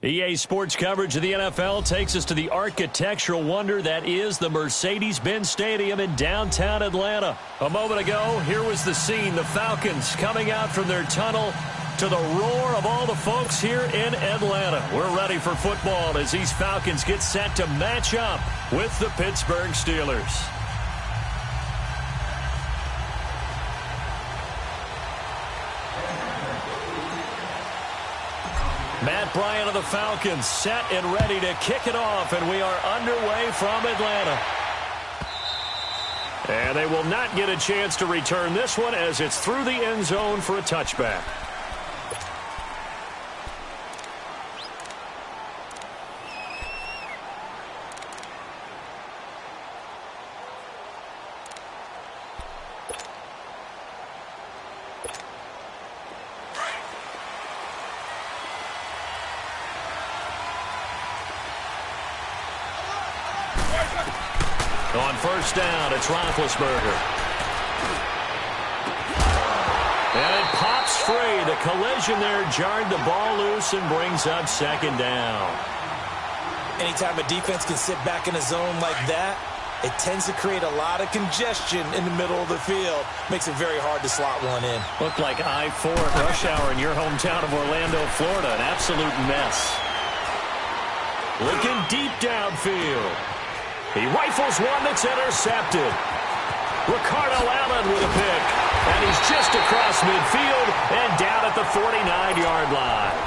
EA Sports coverage of the NFL takes us to the architectural wonder that is the Mercedes-Benz Stadium in downtown Atlanta. A moment ago, here was the scene. The Falcons coming out from their tunnel to the roar of all the folks here in Atlanta. We're ready for football as these Falcons get set to match up with the Pittsburgh Steelers. Matt Bryant of the Falcons set and ready to kick it off, and we are underway from Atlanta. And they will not get a chance to return this one as it's through the end zone for a touchback. On first down, it's Roethlisberger. And it pops free. The collision there jarred the ball loose and brings up second down. Anytime a defense can sit back in a zone like that, it tends to create a lot of congestion in the middle of the field. Makes it very hard to slot one in. Looked like I-4 rush hour in your hometown of Orlando, Florida. An absolute mess. Looking deep downfield. He rifles one that's intercepted. Ricardo Allen with a pick. And he's just across midfield and down at the 49-yard line.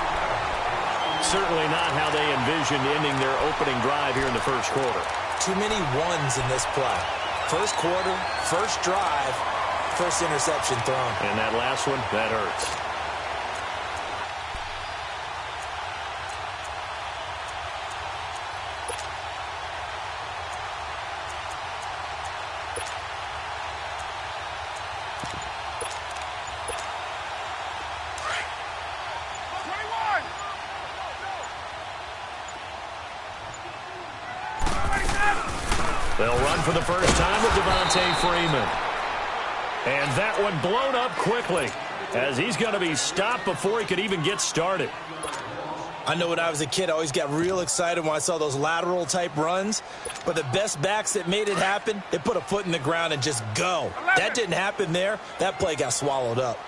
Certainly not how they envisioned ending their opening drive here in the first quarter. Too many ones in this play. First quarter, first drive, first interception thrown. And that last one, that hurts. They'll run for the first time with Devontae Freeman. And that one blown up quickly as he's going to be stopped before he could even get started. I know when I was a kid, I always got real excited when I saw those lateral-type runs. But the best backs that made it happen, they put a foot in the ground and just go. That didn't happen there. That play got swallowed up.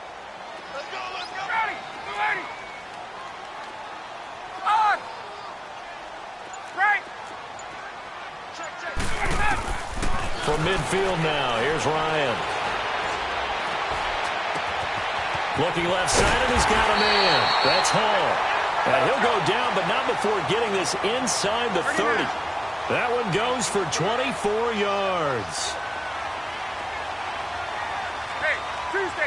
Let's go, let's go. Ready, ready. On. Right. From midfield now, here's Ryan. Looking left side, and he's got a man. That's Hall. And he'll go down, but not before getting this inside the 30. That one goes for 24 yards. Hey, Tuesday.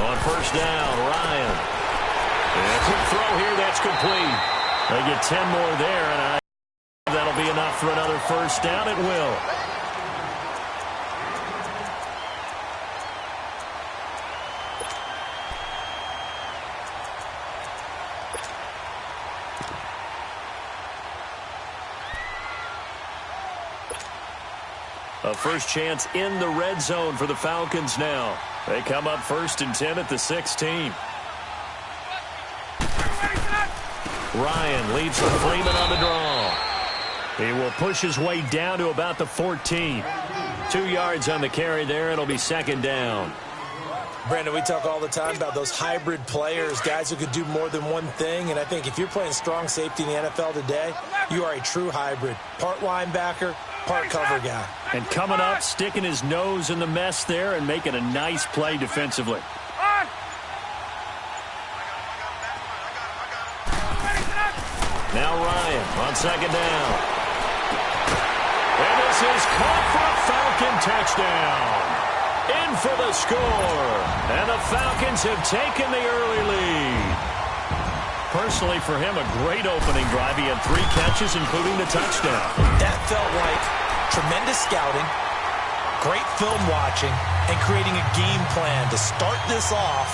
On first down, Ryan. And a quick throw here, that's complete. They get 10 more there, and that'll be enough for another first down. It will. A first chance in the red zone for the Falcons now. They come up first and 10 at the 16. Ryan leads for Freeman on the draw. He will push his way down to about the 14. 2 yards on the carry there. It'll be second down. Brandon, we talk all the time about those hybrid players, guys who could do more than one thing. And I think if you're playing strong safety in the NFL today, you are a true hybrid. Part linebacker, part cover guy. And coming up, sticking his nose in the mess there and making a nice play defensively. Now Ryan on second down. And this is caught for a Falcon touchdown. In for the score. And the Falcons have taken the early lead. Personally, for him, a great opening drive. He had 3 catches, including the touchdown. That felt like tremendous scouting, great film watching, and creating a game plan to start this off,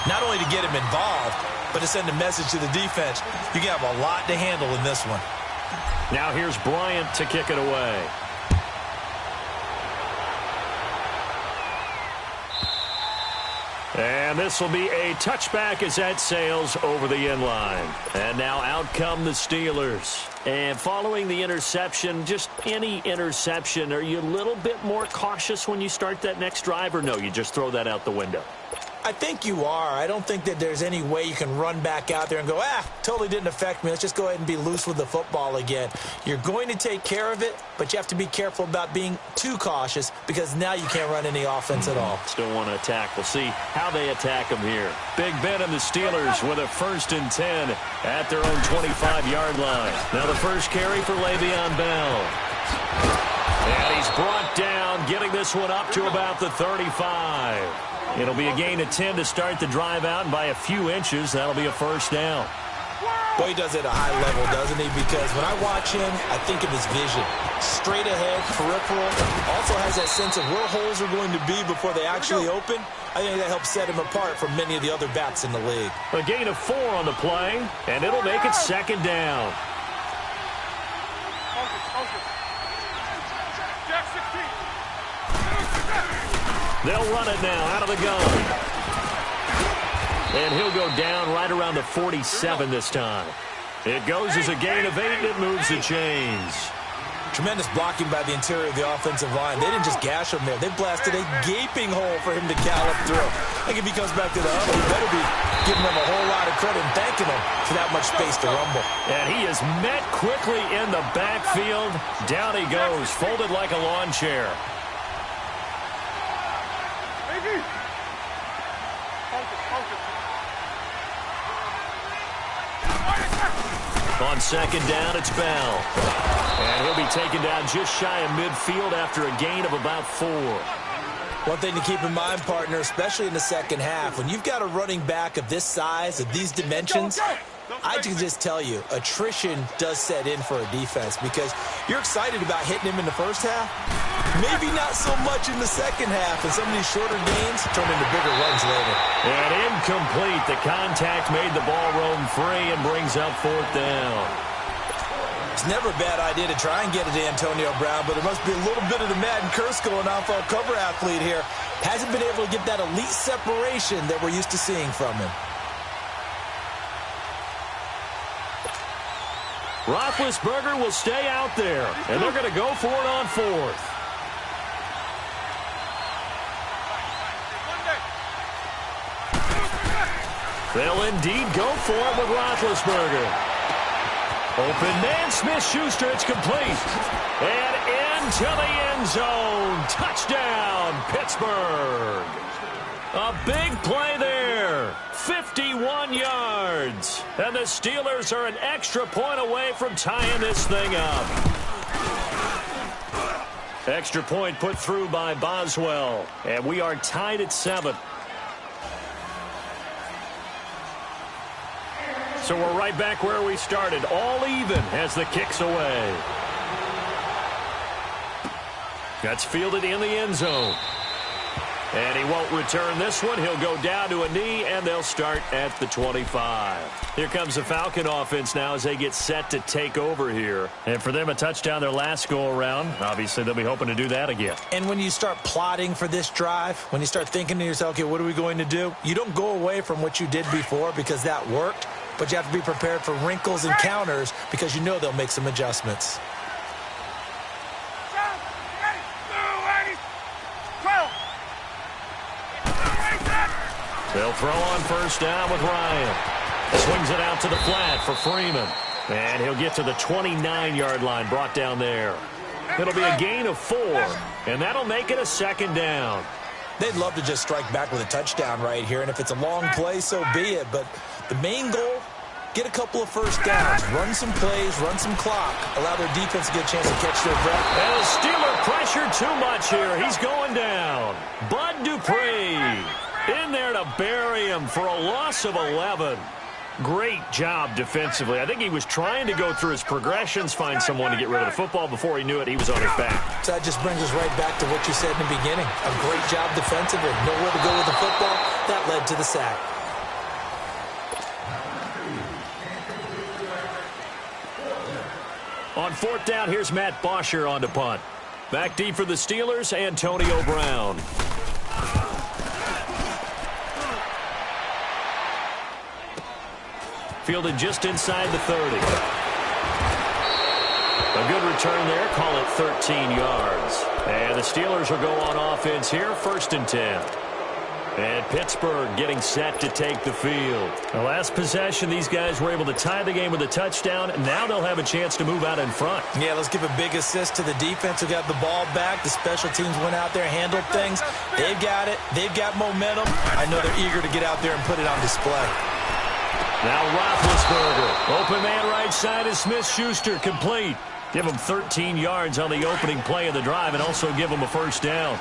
not only to get him involved, but to send a message to the defense. You can have a lot to handle in this one. Now here's Bryant to kick it away. And this will be a touchback as that sails over the end line. And now out come the Steelers. And following the interception, just any interception, are you a little bit more cautious when you start that next drive, or no, you just throw that out the window? I think you are. I don't think that there's any way you can run back out there and go, totally didn't affect me. Let's just go ahead and be loose with the football again. You're going to take care of it, but you have to be careful about being too cautious because now you can't run any offense at all. Still want to attack. We'll see how they attack him here. Big Ben and the Steelers with a 1st and 10 at their own 25-yard line. Now the first carry for Le'Veon Bell. And he's brought down, getting this one up to about the 35. It'll be a gain of 10 to start the drive out, and by a few inches, that'll be a 1st down. Boy, he does it at a high level, doesn't he? Because when I watch him, I think of his vision. Straight ahead, peripheral. Also has that sense of where holes are going to be before they actually open. I think that helps set him apart from many of the other backs in the league. A gain of 4 on the play, and it'll make it 2nd down. They'll run it now out of the gun. And he'll go down right around the 47 this time. It goes as a gain of 8, and it moves the chains. Tremendous blocking by the interior of the offensive line. They didn't just gash him there. They blasted a gaping hole for him to gallop through. I think if he comes back to the huddle, he better be giving them a whole lot of credit and thanking them for that much space to rumble. And he is met quickly in the backfield. Down he goes, folded like a lawn chair. On 2nd down, it's Bell. And he'll be taken down just shy of midfield after a gain of about 4. One thing to keep in mind, partner, especially in the second half, when you've got a running back of this size, of these dimensions, I can just tell you, attrition does set in for a defense because you're excited about hitting him in the first half. Maybe not so much in the second half, and some of these shorter gains turn into bigger runs later. And incomplete. The contact made the ball roam free and brings up 4th down. It's never a bad idea to try and get it to Antonio Brown, but there must be a little bit of the Madden curse going on for a cover athlete here. Hasn't been able to get that elite separation that we're used to seeing from him. Roethlisberger will stay out there, and they're going to go for it on 4th. They'll indeed go for it with Roethlisberger. Open man, Smith-Schuster, it's complete. And into the end zone. Touchdown, Pittsburgh. A big play there. 51 yards. And the Steelers are an extra point away from tying this thing up. Extra point put through by Boswell. And we are tied at 7. So we're right back where we started, all even as the kick's away. That's fielded in the end zone. And he won't return this one. He'll go down to a knee, and they'll start at the 25. Here comes the Falcon offense now as they get set to take over here. And for them, a touchdown their last go-around. Obviously, they'll be hoping to do that again. And when you start plotting for this drive, when you start thinking to yourself, okay, what are we going to do? You don't go away from what you did before because that worked, but you have to be prepared for wrinkles and counters because you know they'll make some adjustments. They'll throw on first down with Ryan. Swings it out to the flat for Freeman. And he'll get to the 29-yard line, brought down there. It'll be a gain of 4, and that'll make it a 2nd down. They'd love to just strike back with a touchdown right here, and if it's a long play, so be it. But the main goal, get a couple of first downs, run some plays, run some clock, allow their defense to get a chance to catch their breath. And the Steeler pressure too much here. He's going down. Bud Dupree in there to bury him for a loss of 11. Great job defensively. I think he was trying to go through his progressions, find someone to get rid of the football. Before he knew it, he was on his back. So that just brings us right back to what you said in the beginning. A great job defensively. Nowhere to go with the football. That led to the sack. On 4th down, here's Matt Bosher on to punt. Back deep for the Steelers, Antonio Brown. fielded just inside the 30. A good return there. Call it 13 yards. And the Steelers will go on offense here, 1st and 10. And Pittsburgh getting set to take the field. The last possession, these guys were able to tie the game with a touchdown. Now they'll have a chance to move out in front. Yeah, let's give a big assist to the defense who got the ball back. The special teams went out there, handled things. They've got it. They've got momentum. I know they're eager to get out there and put it on display. Now Roethlisberger. Open man right side is Smith-Schuster, complete. Give him 13 yards on the opening play of the drive and also give him a first down.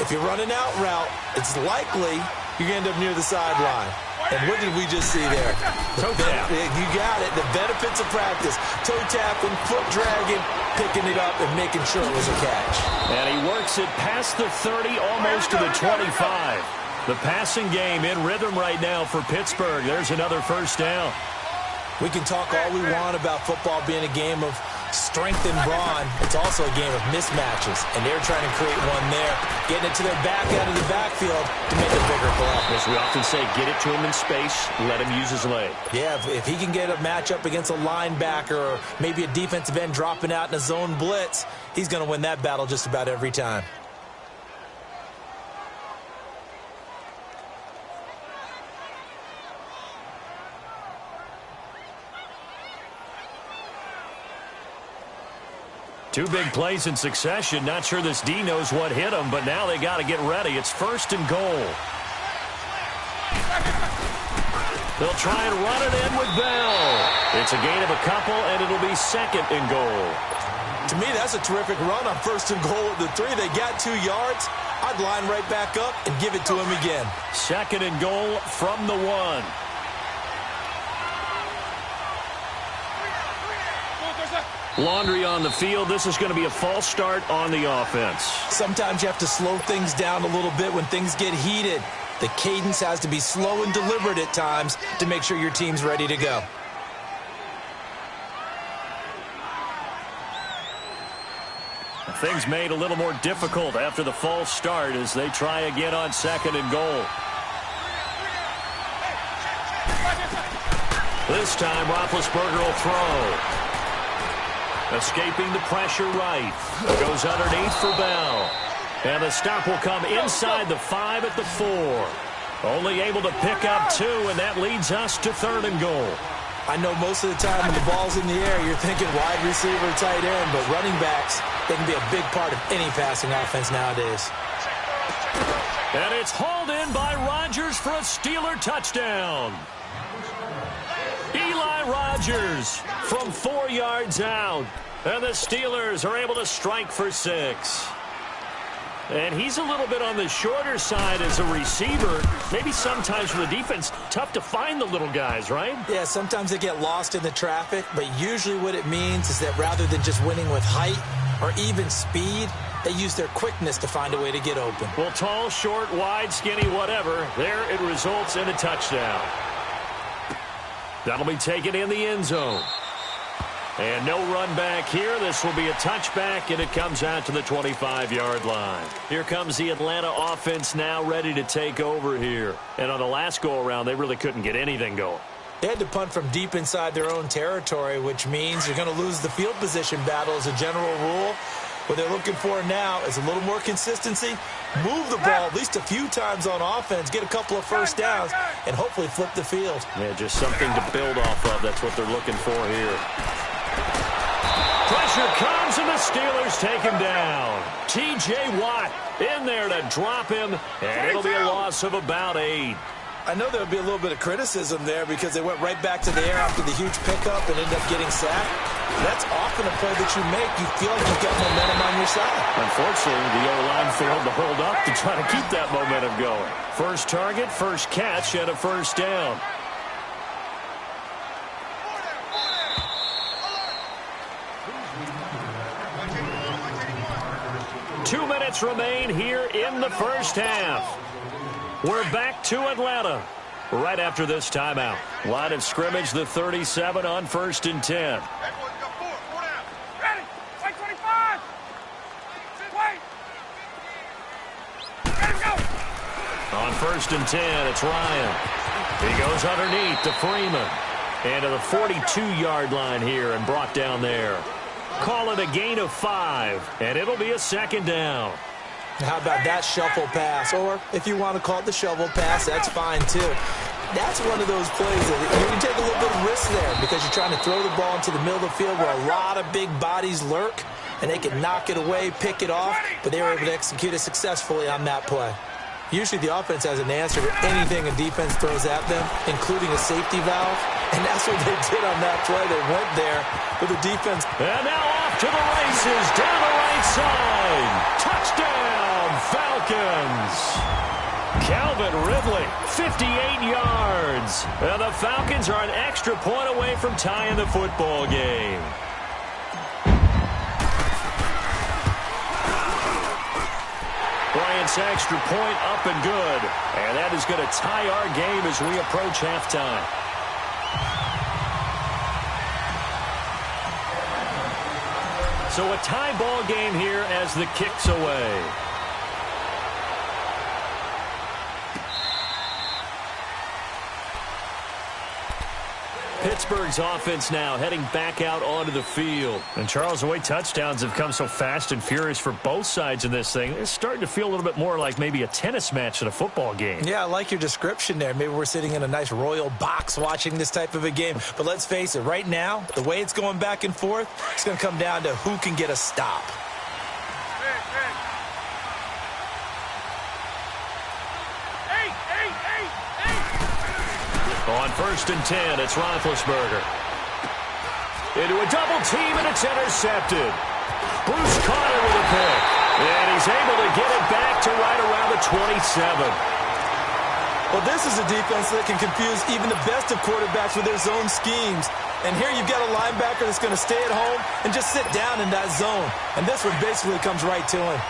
If you're running out route, it's likely you're going to end up near the sideline. And what did we just see there? Toe tap. You got it. The benefits of practice. Toe tapping, foot dragging, picking it up, and making sure it was a catch. And he works it past the 30, almost to the 25. The passing game in rhythm right now for Pittsburgh. There's another first down. We can talk all we want about football being a game of strength and brawn. It's also a game of mismatches, and they're trying to create one there, getting it to their back out of the backfield to make a bigger play. As we often say, get it to him in space, let him use his leg. Yeah, if he can get a matchup against a linebacker or maybe a defensive end dropping out in a zone blitz, he's going to win that battle just about every time. Two big plays in succession. Not sure this D knows what hit him, but now they got to get ready. It's 1st and goal. They'll try and run it in with Bell. It's a gain of a couple, and it'll be 2nd and goal. To me, that's a terrific run on 1st and goal at the 3. They got 2 yards. I'd line right back up and give it to him again. 2nd and goal from the 1. Laundry on the field. This is going to be a false start on the offense. Sometimes you have to slow things down a little bit when things get heated. The cadence has to be slow and deliberate at times to make sure your team's ready to go. Things made a little more difficult after the false start as they try again on 2nd and goal. This time, Roethlisberger will throw. Escaping the pressure right. Goes underneath for Bell. And the stop will come inside the 5 at the 4. Only able to pick up 2, and that leads us to 3rd and goal. I know most of the time when the ball's in the air, you're thinking wide receiver, tight end, but running backs, they can be a big part of any passing offense nowadays. And it's hauled in by Rodgers for a Steeler touchdown. Eli Rodgers from 4 yards out. And the Steelers are able to strike for 6. And he's a little bit on the shorter side as a receiver. Maybe sometimes for the defense, tough to find the little guys, right? Yeah, sometimes they get lost in the traffic, but usually what it means is that rather than just winning with height or even speed, they use their quickness to find a way to get open. Well, tall, short, wide, skinny, whatever, there it results in a touchdown. That'll be taken in the end zone. And no run back here. This will be a touchback, and it comes out to the 25-yard line. Here comes the Atlanta offense now ready to take over here. And on the last go-around, they really couldn't get anything going. They had to punt from deep inside their own territory, which means you're going to lose the field position battle as a general rule. What they're looking for now is a little more consistency, move the ball at least a few times on offense, get a couple of first downs, and hopefully flip the field. Yeah, just something to build off of. That's what they're looking for here. Pressure comes, and the Steelers take him down. T.J. Watt in there to drop him, and it'll be a loss of about 8. I know there'll be a little bit of criticism there because they went right back to the air after the huge pickup and ended up getting sacked. That's often a play that you make. You feel like you've got momentum on your side. Unfortunately, the O-line failed to hold up to try to keep that momentum going. First target, first catch, and a first down. Two minutes remain here in the first half. We're back to Atlanta right after this timeout. Line of scrimmage, the 37 on 1st and 10. Ready? Wait, 25! Wait! Let him go! On 1st and 10, it's Ryan. He goes underneath to Freeman. And to the 42-yard line here and brought down there. Call it a gain of 5, and it'll be a second down. How about that shuffle pass? Or if you want to call it the shovel pass, that's fine too. That's one of those plays that you can take a little bit of risk there because you're trying to throw the ball into the middle of the field where a lot of big bodies lurk, and they can knock it away, pick it off, but they were able to execute it successfully on that play. Usually the offense has an answer to anything a defense throws at them, including a safety valve, and that's what they did on that play. They went there with the defense. And now off to the races, down the right side. Touchdown, Falcons. Calvin Ridley, 58 yards. And the Falcons are an extra point away from tying the football game. Bryant's extra point up and good. And that is going to tie our game as we approach halftime. So a tie ball game here as the kick's away. Pittsburgh's offense now heading back out onto the field. And Charles, the way touchdowns have come so fast and furious for both sides in this thing, it's starting to feel a little bit more like maybe a tennis match than a football game. Yeah, I like your description there. Maybe we're sitting in a nice royal box watching this type of a game. But let's face it, right now, the way it's going back and forth, it's going to come down to who can get a stop. On 1st and 10, it's Roethlisberger. Into a double team, and it's intercepted. Bruce Carter with a pick. And he's able to get it back to right around the 27. Well, this is a defense that can confuse even the best of quarterbacks with their zone schemes. And here you've got a linebacker that's going to stay at home and just sit down in that zone. And this one basically comes right to him.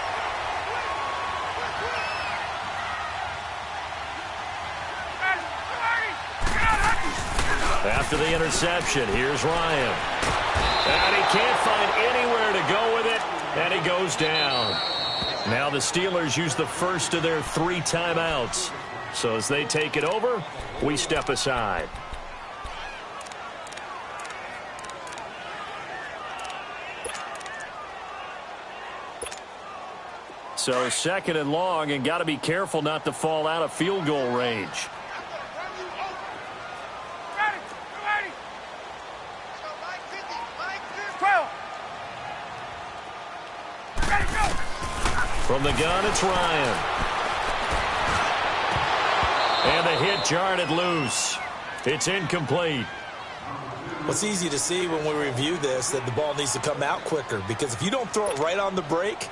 After the interception, here's Ryan. And he can't find anywhere to go with it, and he goes down. Now the Steelers use the first of their 3 timeouts. So as they take it over, we step aside. So 2nd and long, and got to be careful not to fall out of field goal range. From the gun, it's Ryan. And the hit jarred it loose. It's incomplete. Well, it's easy to see when we review this that the ball needs to come out quicker, because if you don't throw it right on the break,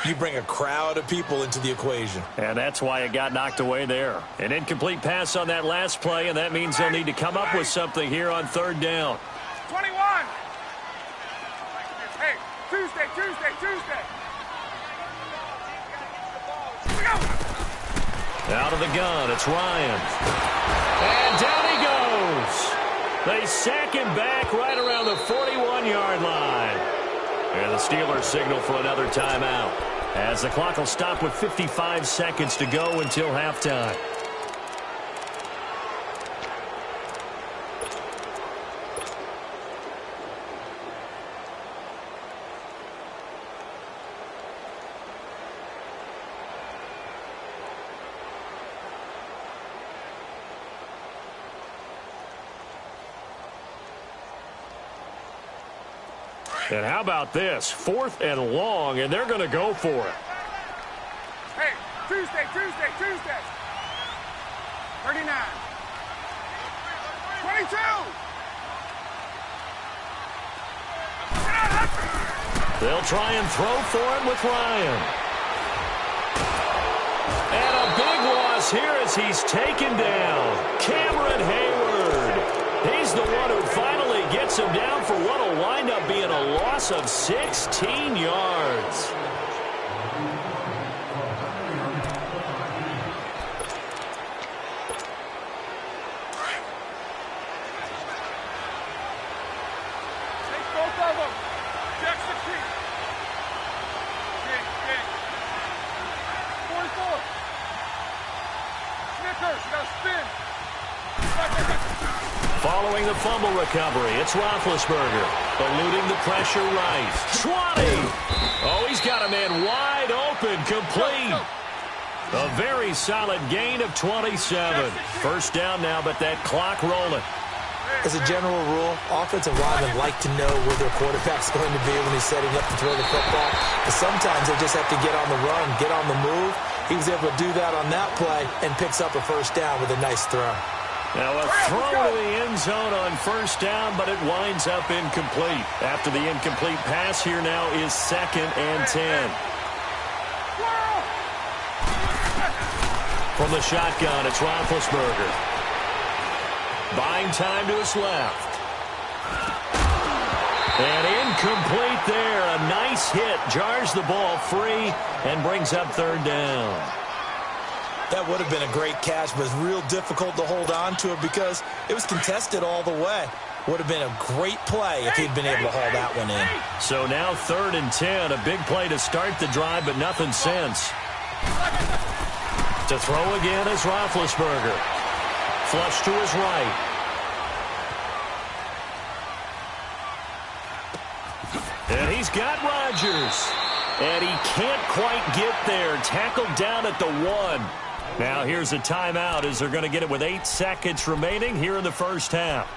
you bring a crowd of people into the equation. And that's why it got knocked away there. An incomplete pass on that last play, and that means they'll need to come up with something here on 3rd down. 21. Hey, Tuesday. Out of the gun, it's Ryan. And down he goes. They sack him back right around the 41-yard line. And the Steelers signal for another timeout, as the clock will stop with 55 seconds to go until halftime. And how about this? 4th and long, and they're going to go for it. Hey, Tuesday. 39. 22. They'll try and throw for it with Ryan. And a big loss here as he's taken down. Cameron Hayward. He's the one who finally gets him down for what will wind up being a loss of 16 yards. Take both of them. Jackson Creek. King. 44. Snickers, you got to spin. following the fumble recovery. It's Roethlisberger eluding the pressure right. 20. Oh, he's got a man wide open, complete. A very solid gain of 27. First down now, but that clock rolling. As a general rule, offensive linemen like to know where their quarterback's going to be when he's setting up to throw the football. But sometimes they just have to get on the run, get on the move. He was able to do that on that play and picks up a first down with a nice throw. Now a throw to the end zone on first down, but it winds up incomplete. After the incomplete pass, here now is 2nd and 10. From the shotgun, it's Roethlisberger. Buying time to his left. And incomplete there. A nice hit. Jars the ball free and brings up 3rd down. That would have been a great catch, but it's real difficult to hold on to it because it was contested all the way. Would have been a great play if he'd been able to haul that one in. So now 3rd and 10. A big play to start the drive, but nothing since. To throw again is Roethlisberger. Flush to his right. And he's got Rodgers. And he can't quite get there. Tackled down at the 1. Now here's a timeout as they're going to get it with 8 seconds remaining here in the first half.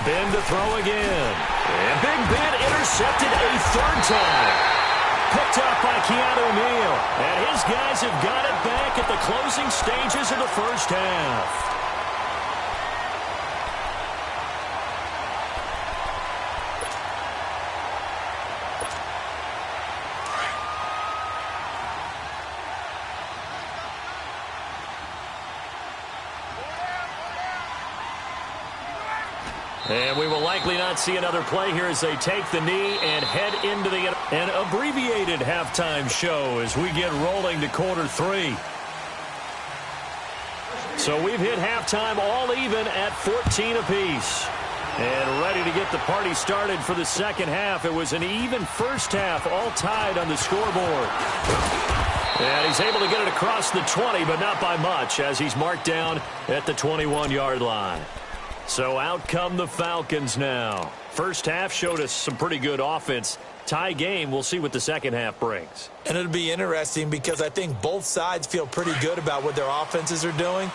Ben to throw again. And Big Ben intercepted a 3rd time. Picked up by Keanu Neal. And his guys have got it back at the closing stages of the first half. And we will likely not see another play here as they take the knee and head into an abbreviated halftime show as we get rolling to quarter 3. So we've hit halftime all even at 14 apiece. And ready to get the party started for the second half. It was an even first half, all tied on the scoreboard. And he's able to get it across the 20, but not by much as he's marked down at the 21-yard line. So out come the Falcons now. First half showed us some pretty good offense. Tie game, we'll see what the second half brings. And it'll be interesting because I think both sides feel pretty good about what their offenses are doing.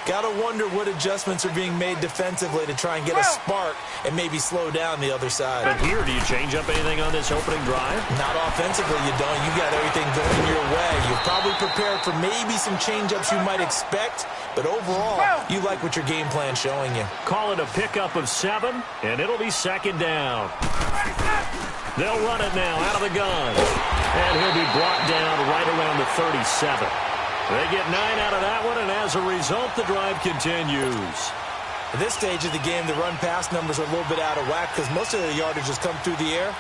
Got to wonder what adjustments are being made defensively to try and get a spark and maybe slow down the other side. But here, do you change up anything on this opening drive? Not offensively, you don't. You got everything going your way. You're probably prepared for maybe some change-ups you might expect, but overall, you like what your game plan's showing you. Call it a pickup of 7, and it'll be 2nd down. They'll run it now out of the gun, and he'll be brought down right around the 37. They get 9 out of that one, and as a result, the drive continues. At this stage of the game, the run-pass numbers are a little bit out of whack because most of the yardage has come through the air.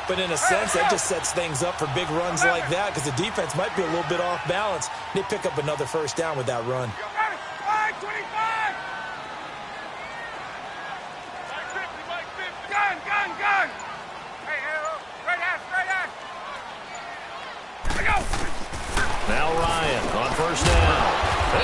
But in a sense, that just sets things up for big runs like that because the defense might be a little bit off balance. They pick up another first down with that run. Gun! Hey, straight ass! Here we go! Now Ryan on first down.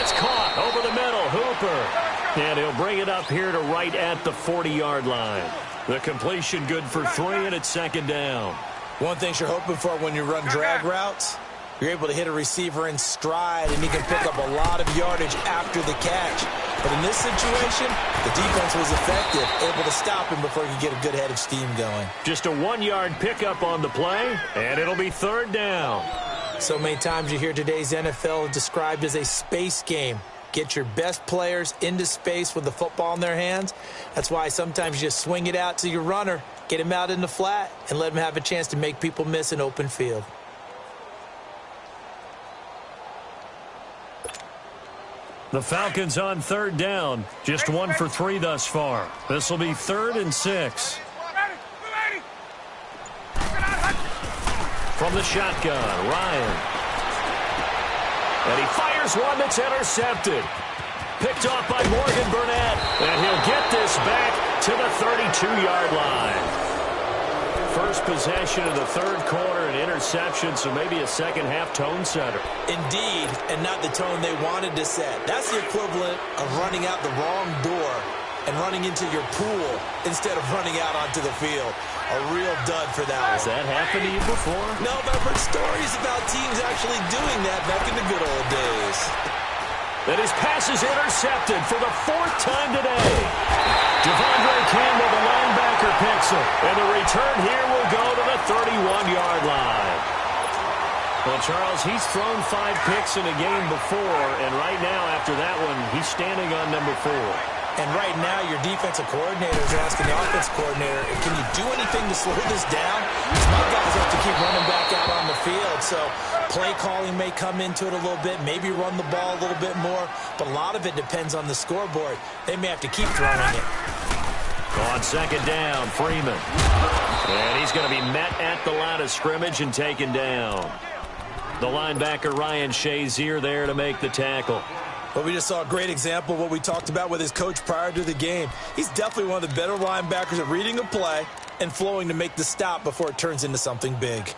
It's caught over the middle. Hooper. And he'll bring it up here to right at the 40-yard line. The completion good for 3, and it's 2nd down. One thing you're hoping for when you run drag routes, you're able to hit a receiver in stride, and he can pick up a lot of yardage after the catch. But in this situation, the defense was effective, able to stop him before he could get a good head of steam going. Just a 1-yard pickup on the play, and it'll be 3rd down. So many times you hear today's NFL described as a space game. Get your best players into space with the football in their hands. That's why sometimes you just swing it out to your runner, get him out in the flat, and let him have a chance to make people miss an open field. The Falcons on 3rd down. Just 1 for 3 thus far. This will be 3rd and 6. From the shotgun, Ryan. And he fires one that's intercepted. picked off by Morgan Burnett. And he'll get this back to the 32-yard line. First possession of the third quarter, an interception, so maybe a second-half tone setter. Indeed, and not the tone they wanted to set. That's the equivalent of running out the wrong door and running into your pool instead of running out onto the field. A real dud for that one. Has that happened to you before? No, but I've heard stories about teams actually doing that back in the good old days. And his pass is intercepted for the fourth time today. Devondre Campbell, the linebacker, picks him. And the return here will go to the 31-yard line. Well, Charles, he's thrown 5 picks in a game before, and right now, after that one, he's standing on number 4. And right now, your defensive coordinator is asking the offensive coordinator, can you do anything to slow this down? Because my guys have to keep running back out on the field. So play calling may come into it a little bit, maybe run the ball a little bit more. But a lot of it depends on the scoreboard. They may have to keep throwing it. On second down, Freeman. And he's going to be met at the line of scrimmage and taken down. The linebacker, Ryan Shazier, there to make the tackle. But we just saw a great example of what we talked about with his coach prior to the game. He's definitely one of the better linebackers at reading a play and flowing to make the stop before it turns into something big.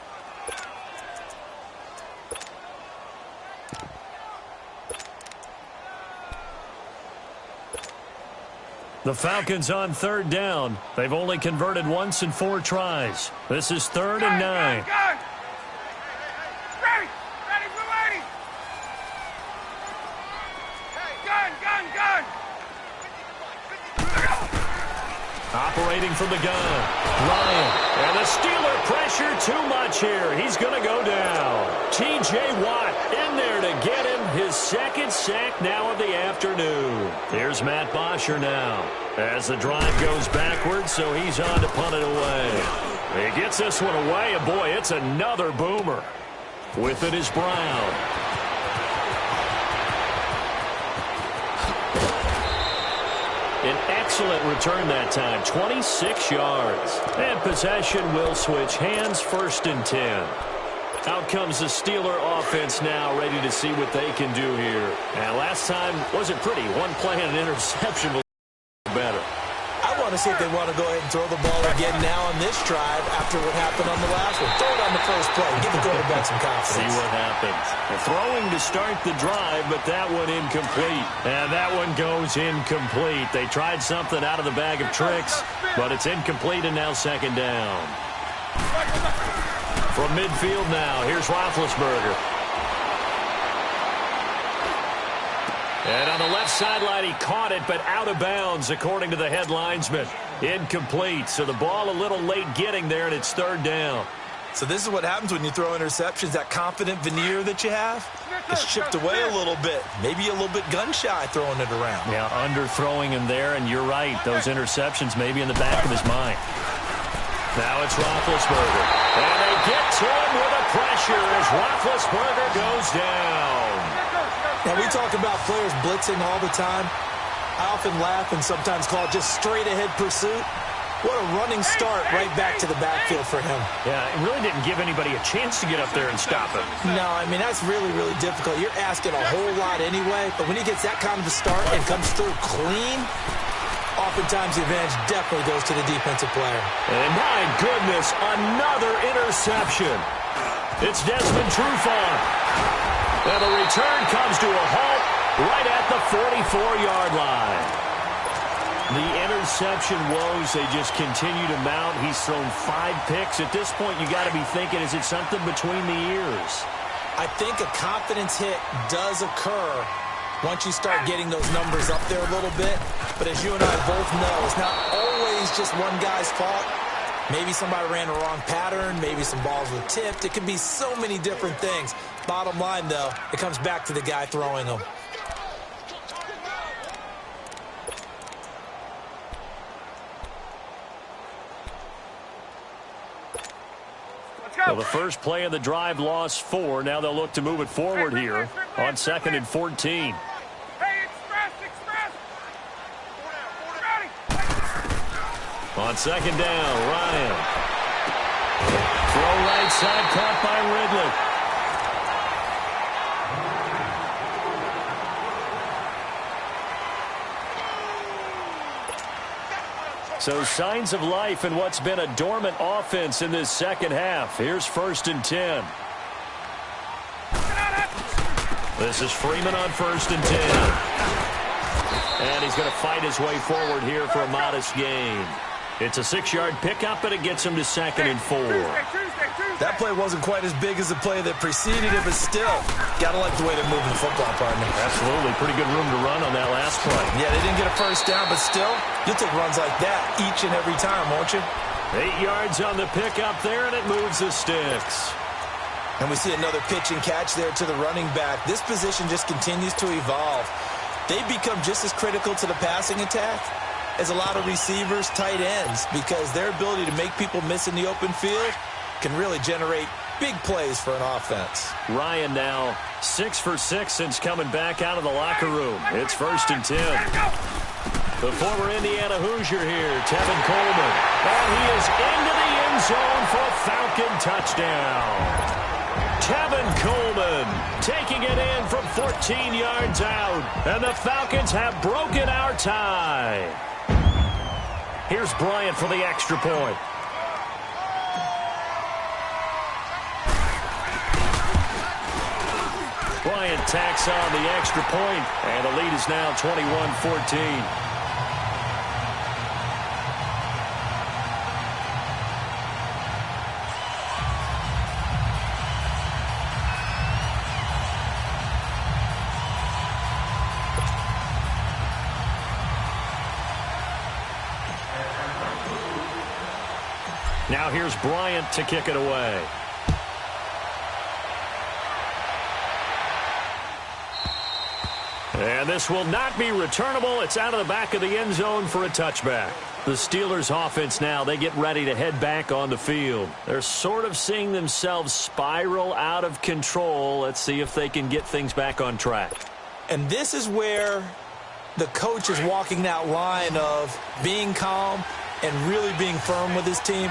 The Falcons on third down. They've only converted once in 4 tries. This is 3rd and 9. Operating from the gun, Ryan. And the Steeler pressure too much here. He's going to go down. T.J. Watt in there to get him his second sack now of the afternoon. Here's Matt Bosher now as the drive goes backwards, so he's on to punt it away. He gets this one away, and boy, it's another boomer. With it is Brown. An excellent return that time, 26 yards. And possession will switch hands, 1st and 10. Out comes the Steeler offense now, ready to see what they can do here. And last time wasn't pretty. One play and an interception was better. I want to see if they want to go ahead and throw the ball again now on this drive after what happened on the last one. Throw it on the first play. Give the quarterback some confidence. See what happens. They're throwing to start the drive, but that one incomplete. And that one goes incomplete. They tried something out of the bag of tricks, but it's incomplete and now 2nd down. From midfield now, here's Roethlisberger. And on the left sideline, he caught it, but out of bounds, according to the head linesman. Incomplete, so the ball a little late getting there, and it's 3rd down. So this is what happens when you throw interceptions. That confident veneer that you have gets chipped away a little bit. Maybe a little bit gun-shy throwing it around. Yeah, underthrowing him there, and you're right. Those interceptions may be in the back of his mind. Now it's Roethlisberger. And they get to him with a pressure as Roethlisberger goes down. Now, we talk about players blitzing all the time. I often laugh and sometimes call it just straight-ahead pursuit. What a running start right back to the backfield for him. Yeah, it really didn't give anybody a chance to get up there and stop him. No, I mean, that's really, really difficult. You're asking a whole lot anyway, but when he gets that kind of a start and comes through clean, oftentimes the advantage definitely goes to the defensive player. And my goodness, another interception. It's Desmond Trufant. And the return comes to a halt right at the 44-yard line. The interception woes, they just continue to mount. He's thrown 5 picks. At this point, you got to be thinking, is it something between the ears? I think a confidence hit does occur once you start getting those numbers up there a little bit. But as you and I both know, it's not always just one guy's fault. Maybe somebody ran the wrong pattern. Maybe some balls were tipped. It can be so many different things. Bottom line, though, it comes back to the guy throwing them. Well, the first play of the drive lost 4. Now they'll look to move it forward here on 2nd and 14. On 2nd down, Ryan. Throw right side, caught by Ridley. So signs of life in what's been a dormant offense in this second half. Here's 1st and 10. This is Freeman on 1st and 10. And he's going to fight his way forward here for a modest gain. It's a 6-yard pickup, and it gets him to 2nd and 4. That play wasn't quite as big as the play that preceded it, but still, got to like the way they're moving the football, partner. Absolutely. Pretty good room to run on that last play. Yeah, they didn't get a first down, but still, you'll take runs like that each and every time, won't you? 8 yards on the pickup there, and it moves the sticks. And we see another pitch and catch there to the running back. This position just continues to evolve. They become just as critical to the passing attack as a lot of receivers, tight ends, because their ability to make people miss in the open field can really generate big plays for an offense. Ryan now 6 for 6 since coming back out of the locker room. It's 1st and 10. The former Indiana Hoosier here, Tevin Coleman. And he is into the end zone for a Falcon touchdown. Tevin Coleman taking it in from 14 yards out. And the Falcons have broken our tie. Here's Bryant for the extra point. Bryant tacks on the extra point, and the lead is now 21-14. Now here's Bryant to kick it away. And this will not be returnable. It's out of the back of the end zone for a touchback. The Steelers offense now, they get ready to head back on the field. They're sort of seeing themselves spiral out of control. Let's see if they can get things back on track. And this is where the coach is walking that line of being calm and really being firm with his team.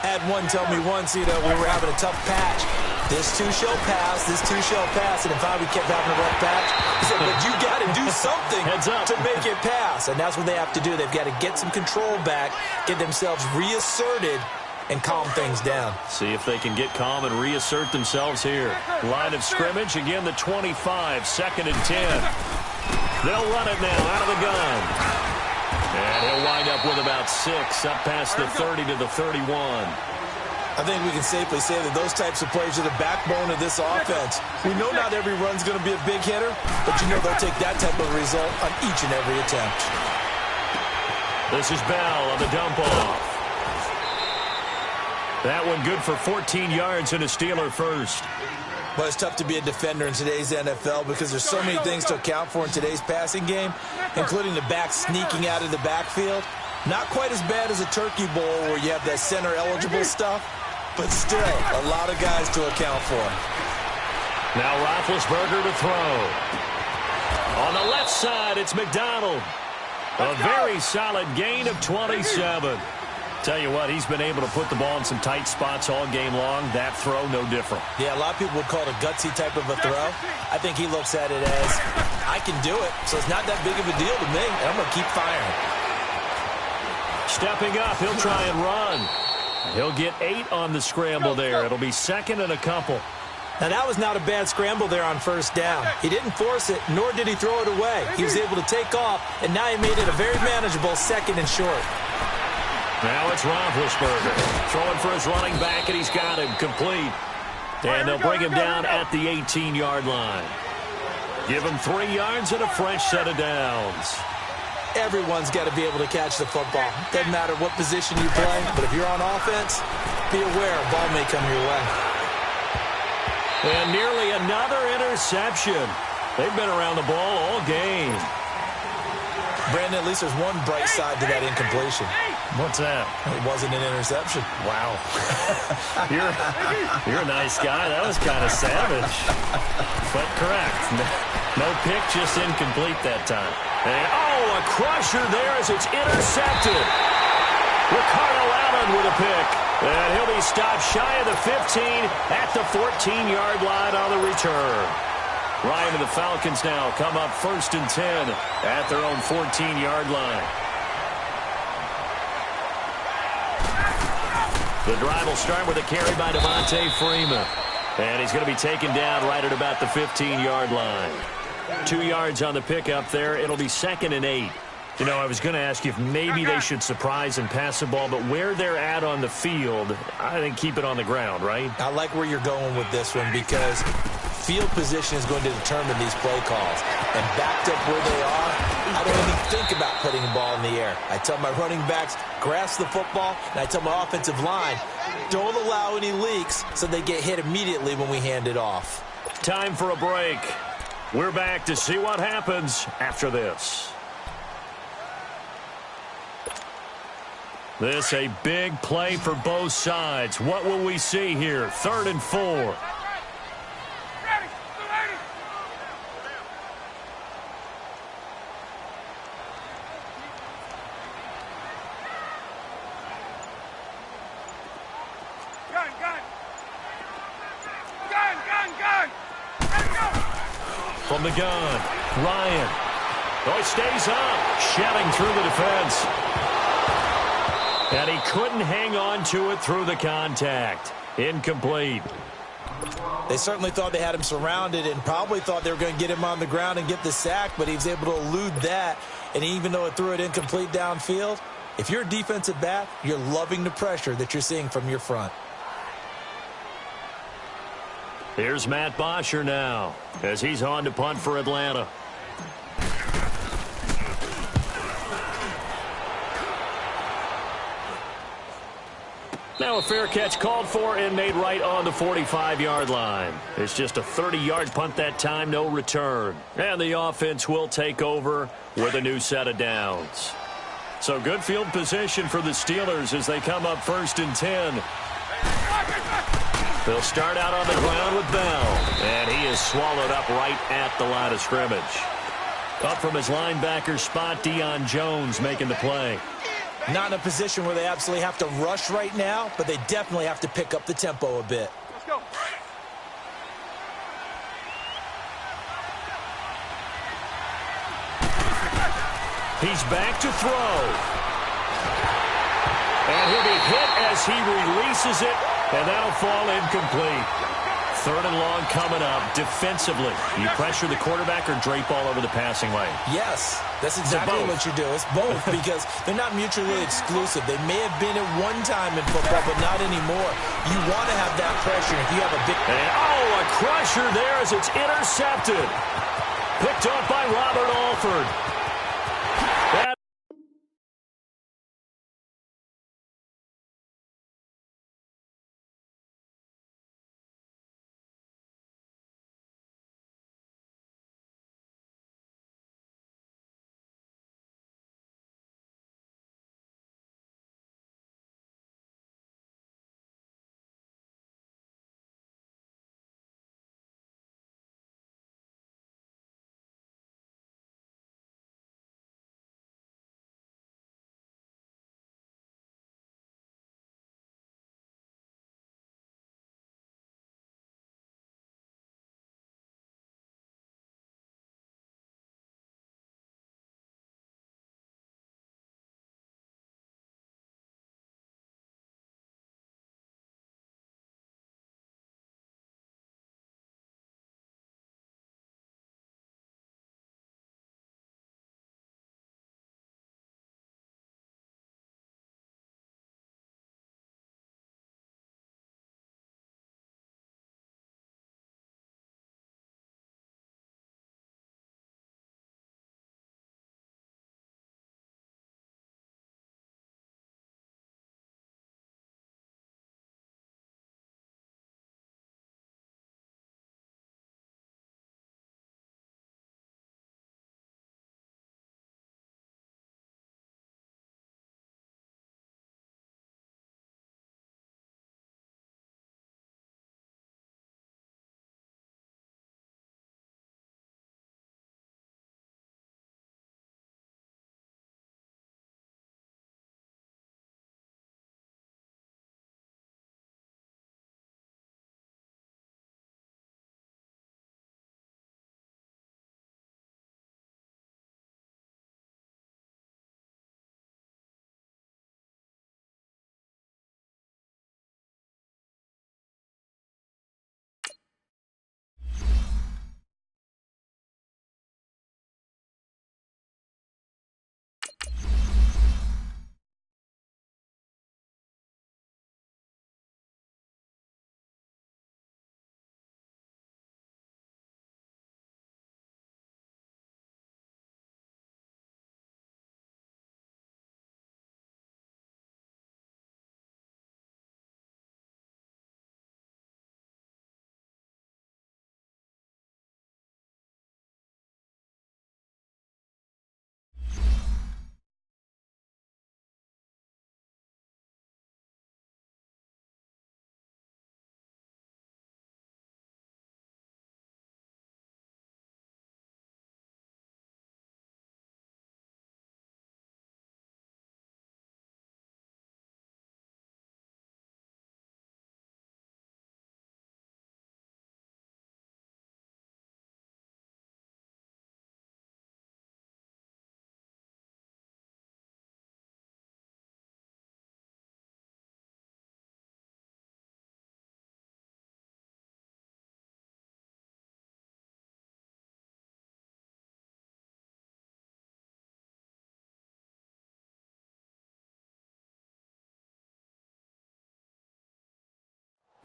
Had one tell me once, we were having a tough patch. This too shall pass, this too shall pass. And if we kept having a rough patch, he said, but you got to do something to make it pass. And that's what they have to do. They've got to get some control back, get themselves reasserted, and calm things down. See if they can get calm and reassert themselves here. Line of scrimmage, again the 25, 2nd and 10. They'll run it now out of the gun. And he'll wind up with about 6, up past the 30 to the 31. I think we can safely say that those types of plays are the backbone of this offense. We know not every run's going to be a big hitter, but they'll take that type of result on each and every attempt. This is Bell on the dump off. That one good for 14 yards and a Steeler first. Well, it's tough to be a defender in today's NFL because there's so many things to account for in today's passing game, including the back sneaking out of the backfield. Not quite as bad as a turkey bowl where you have that center-eligible stuff, but still a lot of guys to account for. Now Roethlisberger to throw. On the left side, it's McDonald. A very solid gain of 27. Tell you what, he's been able to put the ball in some tight spots all game long. That throw, no different. Yeah, a lot of people would call it a gutsy type of a throw. I think he looks at it as, I can do it, so it's not that big of a deal to me, and I'm going to keep firing. Stepping up, he'll try and run. He'll get 8 on the scramble there. It'll be 2nd and a couple. Now, that was not a bad scramble there on 1st down. He didn't force it, nor did he throw it away. He was able to take off, and now he made it a very manageable 2nd and short. Now it's Roethlisberger throwing for his running back, and he's got him complete. And they'll bring him down at the 18-yard line. Give him 3 yards and a fresh set of downs. Everyone's got to be able to catch the football. Doesn't matter what position you play, but if you're on offense, be aware a ball may come your way. And nearly another interception. They've been around the ball all game. Brandon, at least there's one bright side to that incompletion. What's that? It wasn't an interception. Wow. You're a nice guy. That was kind of savage. But correct. No pick, just incomplete that time. And, a crusher there as it's intercepted. Ricardo Allen with a pick. And he'll be stopped shy of the 15 at the 14-yard line on the return. Ryan and the Falcons now come up 1st and 10 at their own 14-yard line. The drive will start with a carry by Devontae Freeman. And he's going to be taken down right at about the 15-yard line. 2 yards on the pickup there. It'll be 2nd and 8. You know, I was going to ask you if maybe they should surprise and pass the ball, but where they're at on the field, I think keep it on the ground, right? I like where you're going with this one because field position is going to determine these play calls. And backed up where they are, I don't even think about putting the ball in the air. I tell my running backs, grasp the football, and I tell my offensive line, don't allow any leaks so they get hit immediately when we hand it off. Time for a break. We're back to see what happens after this. This a big play for both sides. What will we see here? 3rd and 4. From the gun, Ryan. Oh, he stays up, shouting through the defense. And he couldn't hang on to it through the contact. Incomplete. They certainly thought they had him surrounded and probably thought they were going to get him on the ground and get the sack, but he was able to elude that. And even though it threw it incomplete downfield, if you're a defensive back, you're loving the pressure that you're seeing from your front. Here's Matt Bosher now as he's on to punt for Atlanta. Now a fair catch called for and made right on the 45-yard line. It's just a 30-yard punt that time, no return. And the offense will take over with a new set of downs. So good field position for the Steelers as they come up 1st and 10. They'll start out on the ground with Bell. And he is swallowed up right at the line of scrimmage. Up from his linebacker spot, Deion Jones making the play. Not in a position where they absolutely have to rush right now, but they definitely have to pick up the tempo a bit. Let's go. He's back to throw. And he'll be hit as he releases it, and that'll fall incomplete. 3rd and long coming up. Defensively, you pressure the quarterback or drape all over the passing lane? Yes, that's exactly what you do. It's both because they're not mutually exclusive. They may have been at one time in football, but not anymore. You want to have that pressure if you have a big... And, a crusher there as it's intercepted. Picked up by Robert Alford.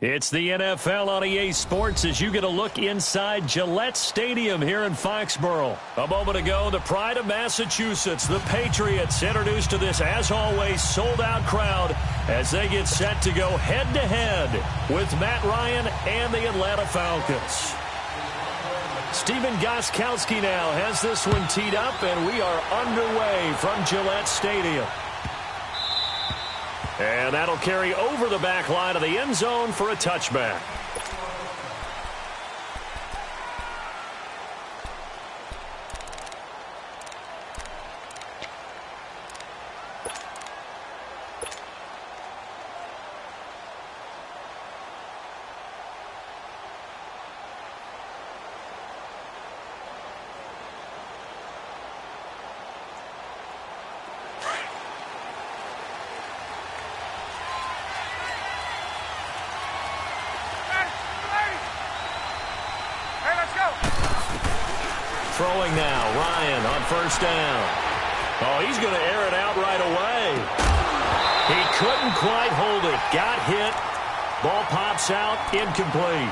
It's the NFL on EA Sports as you get a look inside Gillette Stadium here in Foxborough. A moment ago, the pride of Massachusetts, the Patriots, introduced to this, as always, sold-out crowd as they get set to go head-to-head with Matt Ryan and the Atlanta Falcons. Steven Gostkowski now has this one teed up, and we are underway from Gillette Stadium. And that'll carry over the back line of the end zone for a touchback. Throwing now, Ryan on first down. Oh, he's going to air it out right away. He couldn't quite hold it. Got hit. Ball pops out, incomplete.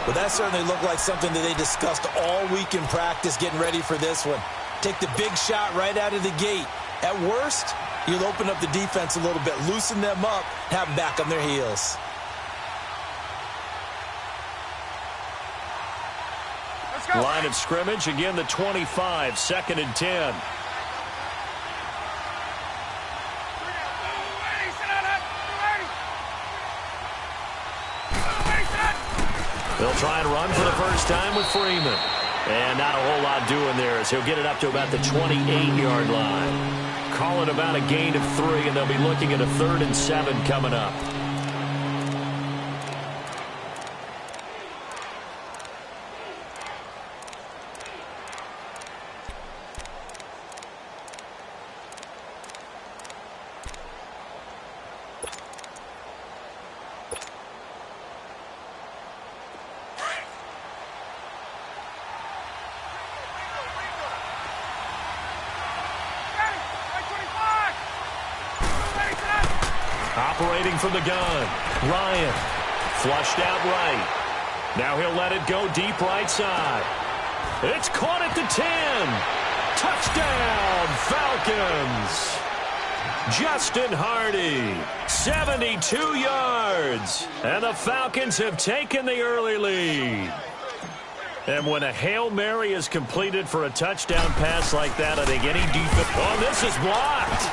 Well, that certainly looked like something that they discussed all week in practice getting ready for this one. Take the big shot right out of the gate. At worst, you'll open up the defense a little bit, loosen them up, have them back on their heels. Line of scrimmage, again the 25, 2nd and 10. They'll try and run for the first time with Freeman. And not a whole lot doing there as he'll get it up to about the 28-yard line. Call it about a gain of 3, and they'll be looking at a 3rd and 7 coming up. Operating from the gun, Ryan, flushed out right. Now he'll let it go deep right side. It's caught at the 10. Touchdown, Falcons. Justin Hardy, 72 yards. And the Falcons have taken the early lead. And when a Hail Mary is completed for a touchdown pass like that, I think any defense... Oh, this is blocked.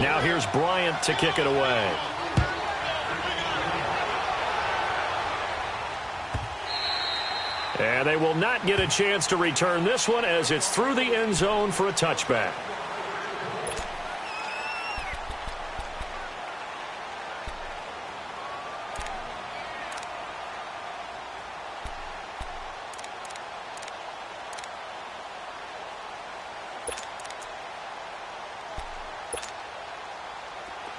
Now here's Bryant to kick it away. And they will not get a chance to return this one as it's through the end zone for a touchback.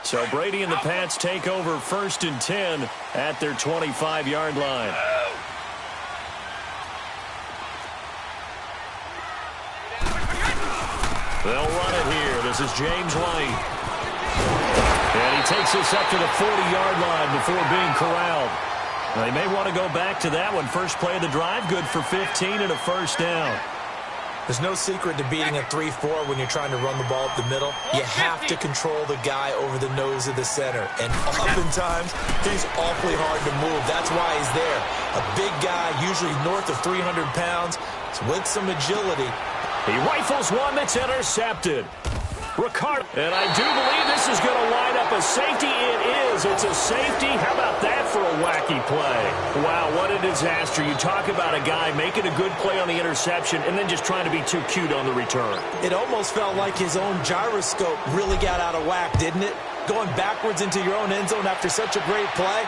So Brady and the Pats take over 1st and 10 at their 25-yard line. They'll run it here. This is James White. And he takes this up to the 40-yard line before being corralled. Now, they may want to go back to that one. First play of the drive, good for 15 and a first down. There's no secret to beating a 3-4 when you're trying to run the ball up the middle. You have to control the guy over the nose of the center. And oftentimes, he's awfully hard to move. That's why he's there. A big guy, usually north of 300 pounds, with some agility. He rifles one that's intercepted. Ricardo. And I do believe this is going to line up a safety. It is. It's a safety. How about that for a wacky play? Wow, what a disaster. You talk about a guy making a good play on the interception and then just trying to be too cute on the return. It almost felt like his own gyroscope really got out of whack, didn't it? Going backwards into your own end zone after such a great play.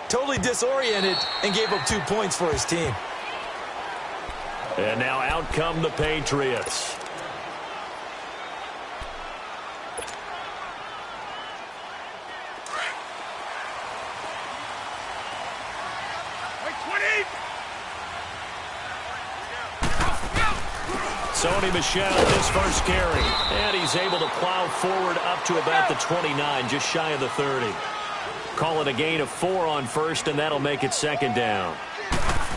Totally disoriented and gave up 2 points for his team. And now out come the Patriots. Sony Michel, his first carry. And he's able to plow forward up to about the 29, just shy of the 30. Call it a gain of 4 on first, and that'll make it second down.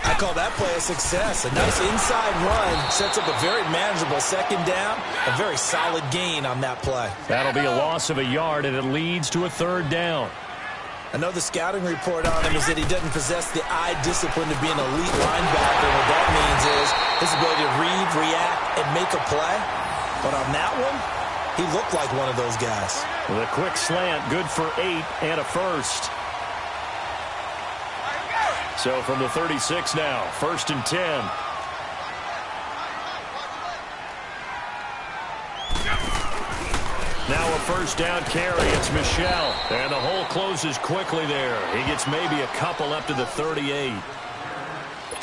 I call that play a success. A nice inside run sets up a very manageable second down. A very solid gain on that play. That'll be a loss of a yard, and it leads to a third down. I know the scouting report on him is that he doesn't possess the eye discipline to be an elite linebacker. What that means is his ability to read, react, and make a play. But on that one, he looked like one of those guys. With a quick slant, good for 8 and a first. So from the 36 now, 1st and 10. Now a first down carry. It's Michel. And the hole closes quickly there. He gets maybe a couple up to the 38.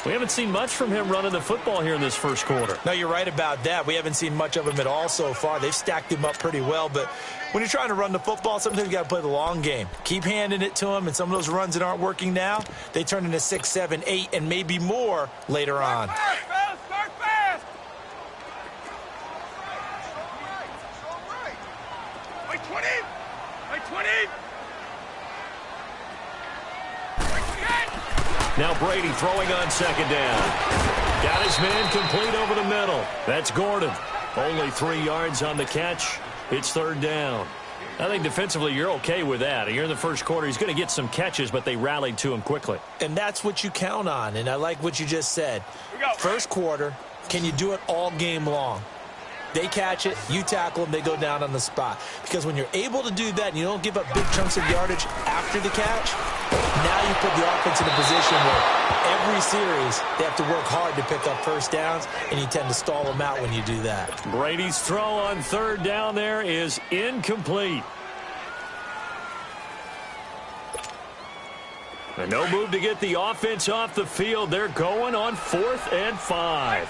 We haven't seen much from him running the football here in this first quarter. No, you're right about that. We haven't seen much of him at all so far. They've stacked him up pretty well, but when you're trying to run the football, sometimes you got to play the long game. Keep handing it to him, and some of those runs that aren't working now, they turn into 6, 7, 8, and maybe more later on. Start fast! Wait, 20! Wait, 20! Now Brady throwing on second down. Got his man complete over the middle. That's Gordon. Only 3 yards on the catch. It's third down. I think defensively you're okay with that. You're in the first quarter. He's going to get some catches, but they rallied to him quickly. And that's what you count on, and I like what you just said. First quarter, can you do it all game long? They catch it, you tackle them, they go down on the spot. Because when you're able to do that and you don't give up big chunks of yardage after the catch, now you put the offense in a position where every series they have to work hard to pick up first downs, and you tend to stall them out when you do that. Brady's throw on third down there is incomplete. And no move to get the offense off the field. They're going on 4th and 5.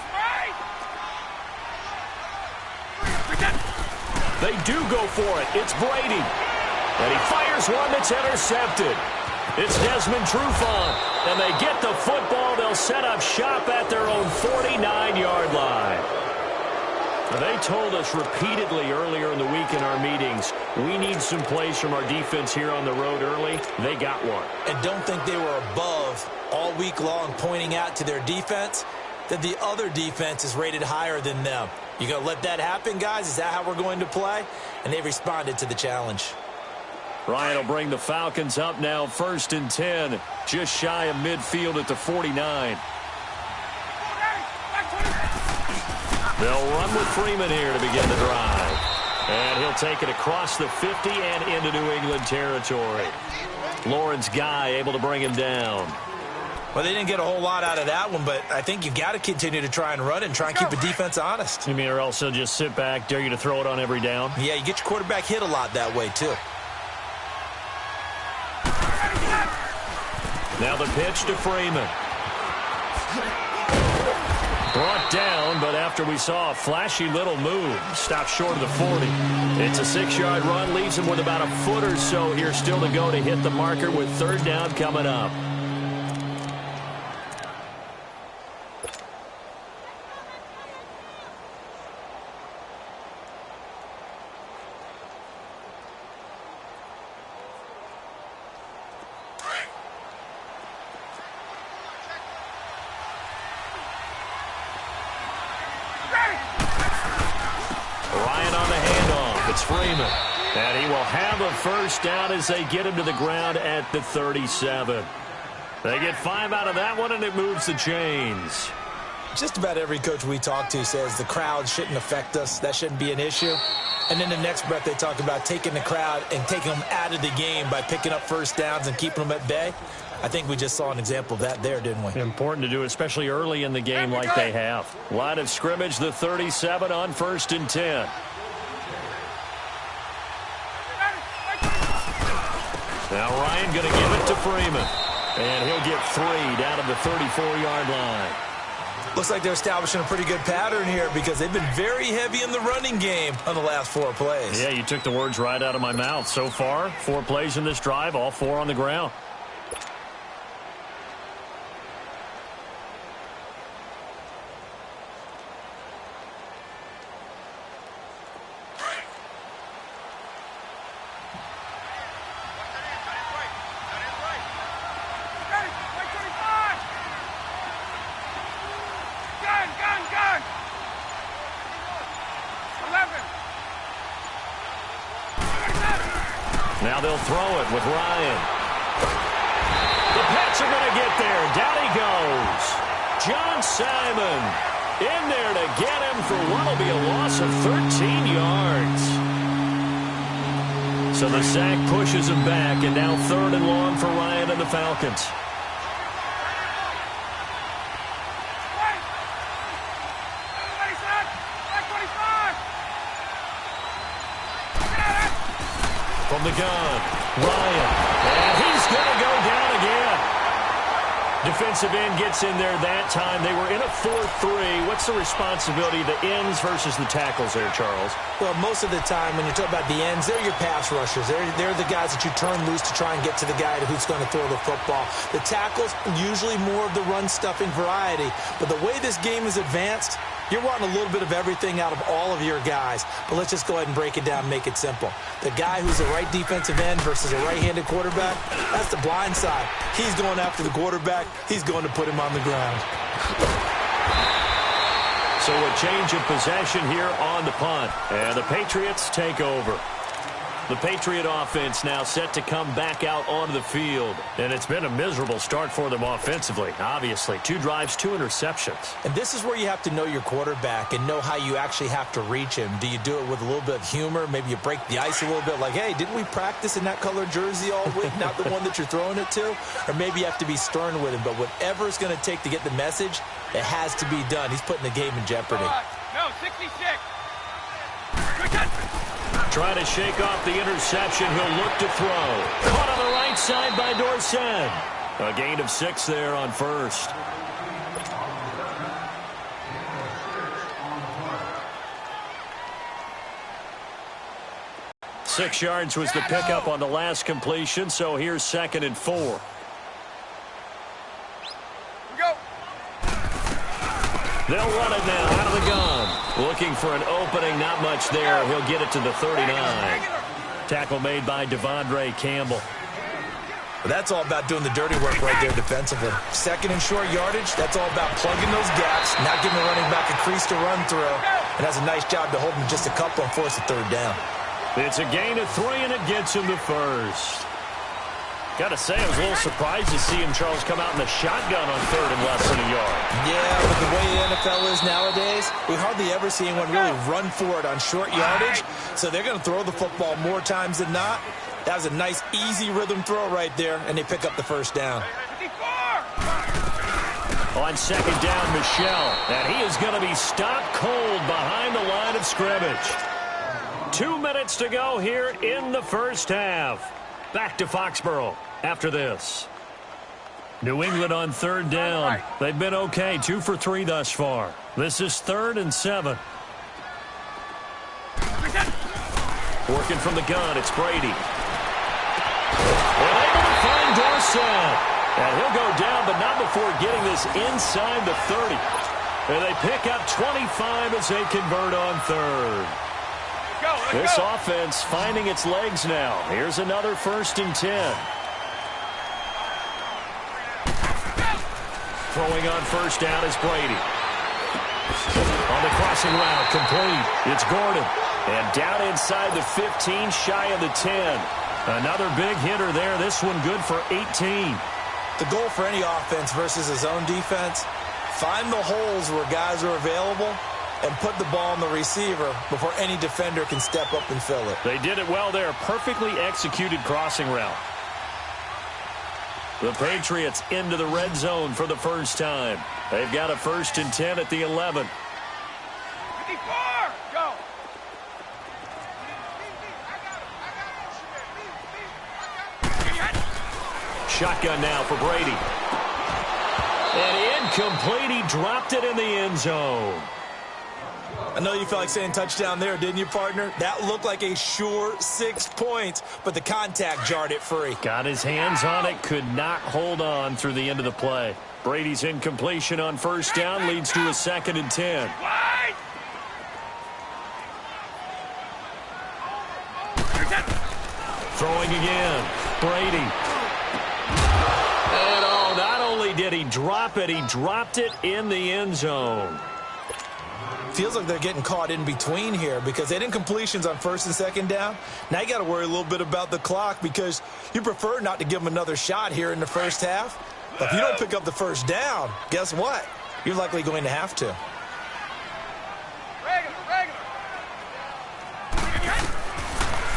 They do go for it. It's Brady. And he fires one that's intercepted. It's Desmond Trufant. And they get the football. They'll set up shop at their own 49-yard line. They told us repeatedly earlier in the week in our meetings, we need some plays from our defense here on the road early. They got one. And don't think they were above all week long pointing out to their defense that the other defense is rated higher than them. You going to let that happen, guys? Is that how we're going to play? And they responded to the challenge. Ryan will bring the Falcons up now, 1st and 10, just shy of midfield at the 49. They'll run with Freeman here to begin the drive. And he'll take it across the 50 and into New England territory. Lawrence Guy able to bring him down. Well, they didn't get a whole lot out of that one, but I think you've got to continue to try and run and try and keep the defense honest. You mean or else they'll just sit back, dare you to throw it on every down? Yeah, you get your quarterback hit a lot that way, too. Now the pitch to Freeman. Brought down, but after we saw a flashy little move, stopped short of the 40. It's a 6-yard run, leaves him with about a foot or so here still to go to hit the marker with third down coming up. Freeman. And he will have a first down as they get him to the ground at the 37. They get 5 out of that one, and it moves the chains. Just about every coach we talk to says the crowd shouldn't affect us. That shouldn't be an issue. And then the next breath they talk about taking the crowd and taking them out of the game by picking up first downs and keeping them at bay. I think we just saw an example of that there, didn't we? Important to do, especially early in the game like they have. Line of scrimmage, the 37 on 1st and 10. Now Ryan going to give it to Freeman. And he'll get 3 down to the 34-yard line. Looks like they're establishing a pretty good pattern here because they've been very heavy in the running game on the last 4 plays. Yeah, you took the words right out of my mouth. So far, 4 plays in this drive, all 4 on the ground. Now they'll throw it with Ryan. The Pats are going to get there. Down he goes. John Simon in there to get him for what will be a loss of 13 yards. So the sack pushes him back, and now 3rd and long for Ryan and the Falcons. From the gun, Ryan, and he's going to go down again. Defensive end gets in there that time. They were in a 4-3. What's the responsibility of the ends versus the tackles there, Charles? Well, most of the time when you talk about the ends, they're your pass rushers. They're the guys that you turn loose to try and get to the guy who's going to throw the football. The tackles, usually more of the run-stuffing variety. But the way this game is advanced, you're wanting a little bit of everything out of all of your guys. But let's just go ahead and break it down and make it simple. The guy who's a right defensive end versus a right-handed quarterback, that's the blind side. He's going after the quarterback. He's going to put him on the ground. So a change of possession here on the punt. And the Patriots take over. The Patriot offense now set to come back out onto the field. And it's been a miserable start for them offensively, obviously. 2 drives, 2 interceptions. And this is where you have to know your quarterback and know how you actually have to reach him. Do you do it with a little bit of humor? Maybe you break the ice a little bit like, hey, didn't we practice in that color jersey all week, not the one that you're throwing it to? Or maybe you have to be stern with him. But whatever it's going to take to get the message, it has to be done. He's putting the game in jeopardy. No, 66. Trying to shake off the interception. He'll look to throw. Caught on the right side by Dorsett. A gain of 6 there on first. Six yards was the pickup on the last completion, so here's 2nd and 4. Go. They'll run it now out of the gun. Looking for an opening, not much there. He'll get it to the 39. Tackle made by Devondre Campbell. Well, that's all about doing the dirty work right there defensively. 2nd and short yardage, that's all about plugging those gaps, not giving the running back a crease to run through, and that's a nice job to hold him just a couple and force a 3rd down. It's a gain of 3, and it gets him to first. Got to say, I was a little surprised to see him, Charles, come out in the shotgun on 3rd and less than a yard. Yeah, but the way the NFL is nowadays, we hardly ever see anyone really run for it on short yardage. So they're going to throw the football more times than not. That was a nice, easy rhythm throw right there, and they pick up the 1st down. On 2nd down, Michel. And he is going to be stopped cold behind the line of scrimmage. 2 minutes to go here in the first half. Back to Foxborough after this. New England on 3rd down. They've been okay, 2 for 3 thus far. This is 3rd and 7. Working from the gun, it's Brady. And able to find Dorsett. And he'll go down, but not before getting this inside the 30. And they pick up 25 as they convert on 3rd. This offense finding its legs now. Here's another 1st and 10. Throwing on 1st down is Brady. On the crossing route, complete. It's Gordon. And down inside the 15, shy of the 10. Another big hitter there. This one good for 18. The goal for any offense versus his own defense, find the holes where guys are available and put the ball on the receiver before any defender can step up and fill it. They did it well there. Perfectly executed crossing route. The Patriots into the red zone for the first time. They've got a 1st and 10 at the 11. 54. Go. Shotgun now for Brady. And incomplete. He dropped it in the end zone. I know you felt like saying touchdown there, didn't you, partner? That looked like a sure 6 points, but the contact jarred it free. Got his hands on it, could not hold on through the end of the play. Brady's incompletion on 1st down leads to a 2nd and 10. Throwing again. Brady. And not only did he drop it, he dropped it in the end zone. Feels like they're getting caught in between here because they didn't completions on first and second down. Now you got to worry a little bit about the clock because you prefer not to give them another shot here in the first half. But if you don't pick up the first down, guess what? You're likely going to have to.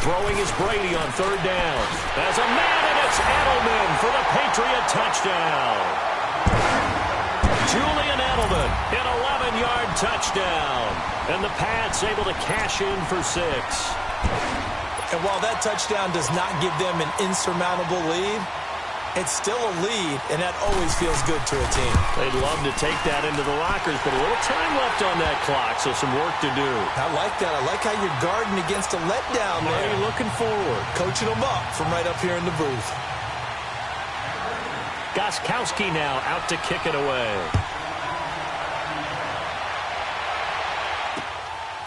Throwing is Brady on third down. As a man, and it's Edelman for the Patriot touchdown. Julian Edelman, an 11-yard touchdown. And the Pats able to cash in for 6. And while that touchdown does not give them an insurmountable lead, it's still a lead, and that always feels good to a team. They'd love to take that into the lockers, but a little time left on that clock, so some work to do. I like that. I like how you're guarding against a letdown there. You're looking forward. Coaching them up from right up here in the booth. Gostkowski now out to kick it away.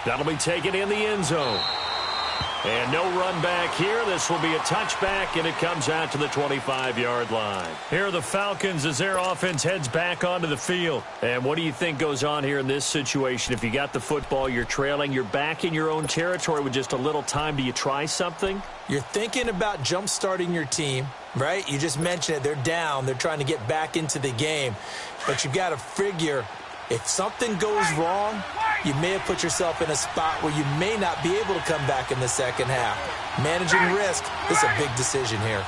That'll be taken in the end zone. And no run back here. This will be a touchback, and it comes out to the 25-yard line. Here are the Falcons as their offense heads back onto the field. And what do you think goes on here in this situation? If you got the football, you're trailing, you're back in your own territory with just a little time. Do you try something? You're thinking about jump-starting your team, right? You just mentioned it. They're down. They're trying to get back into the game. But you've got to figure if something goes wrong, you may have put yourself in a spot where you may not be able to come back in the second half. Managing risk, this is a big decision here.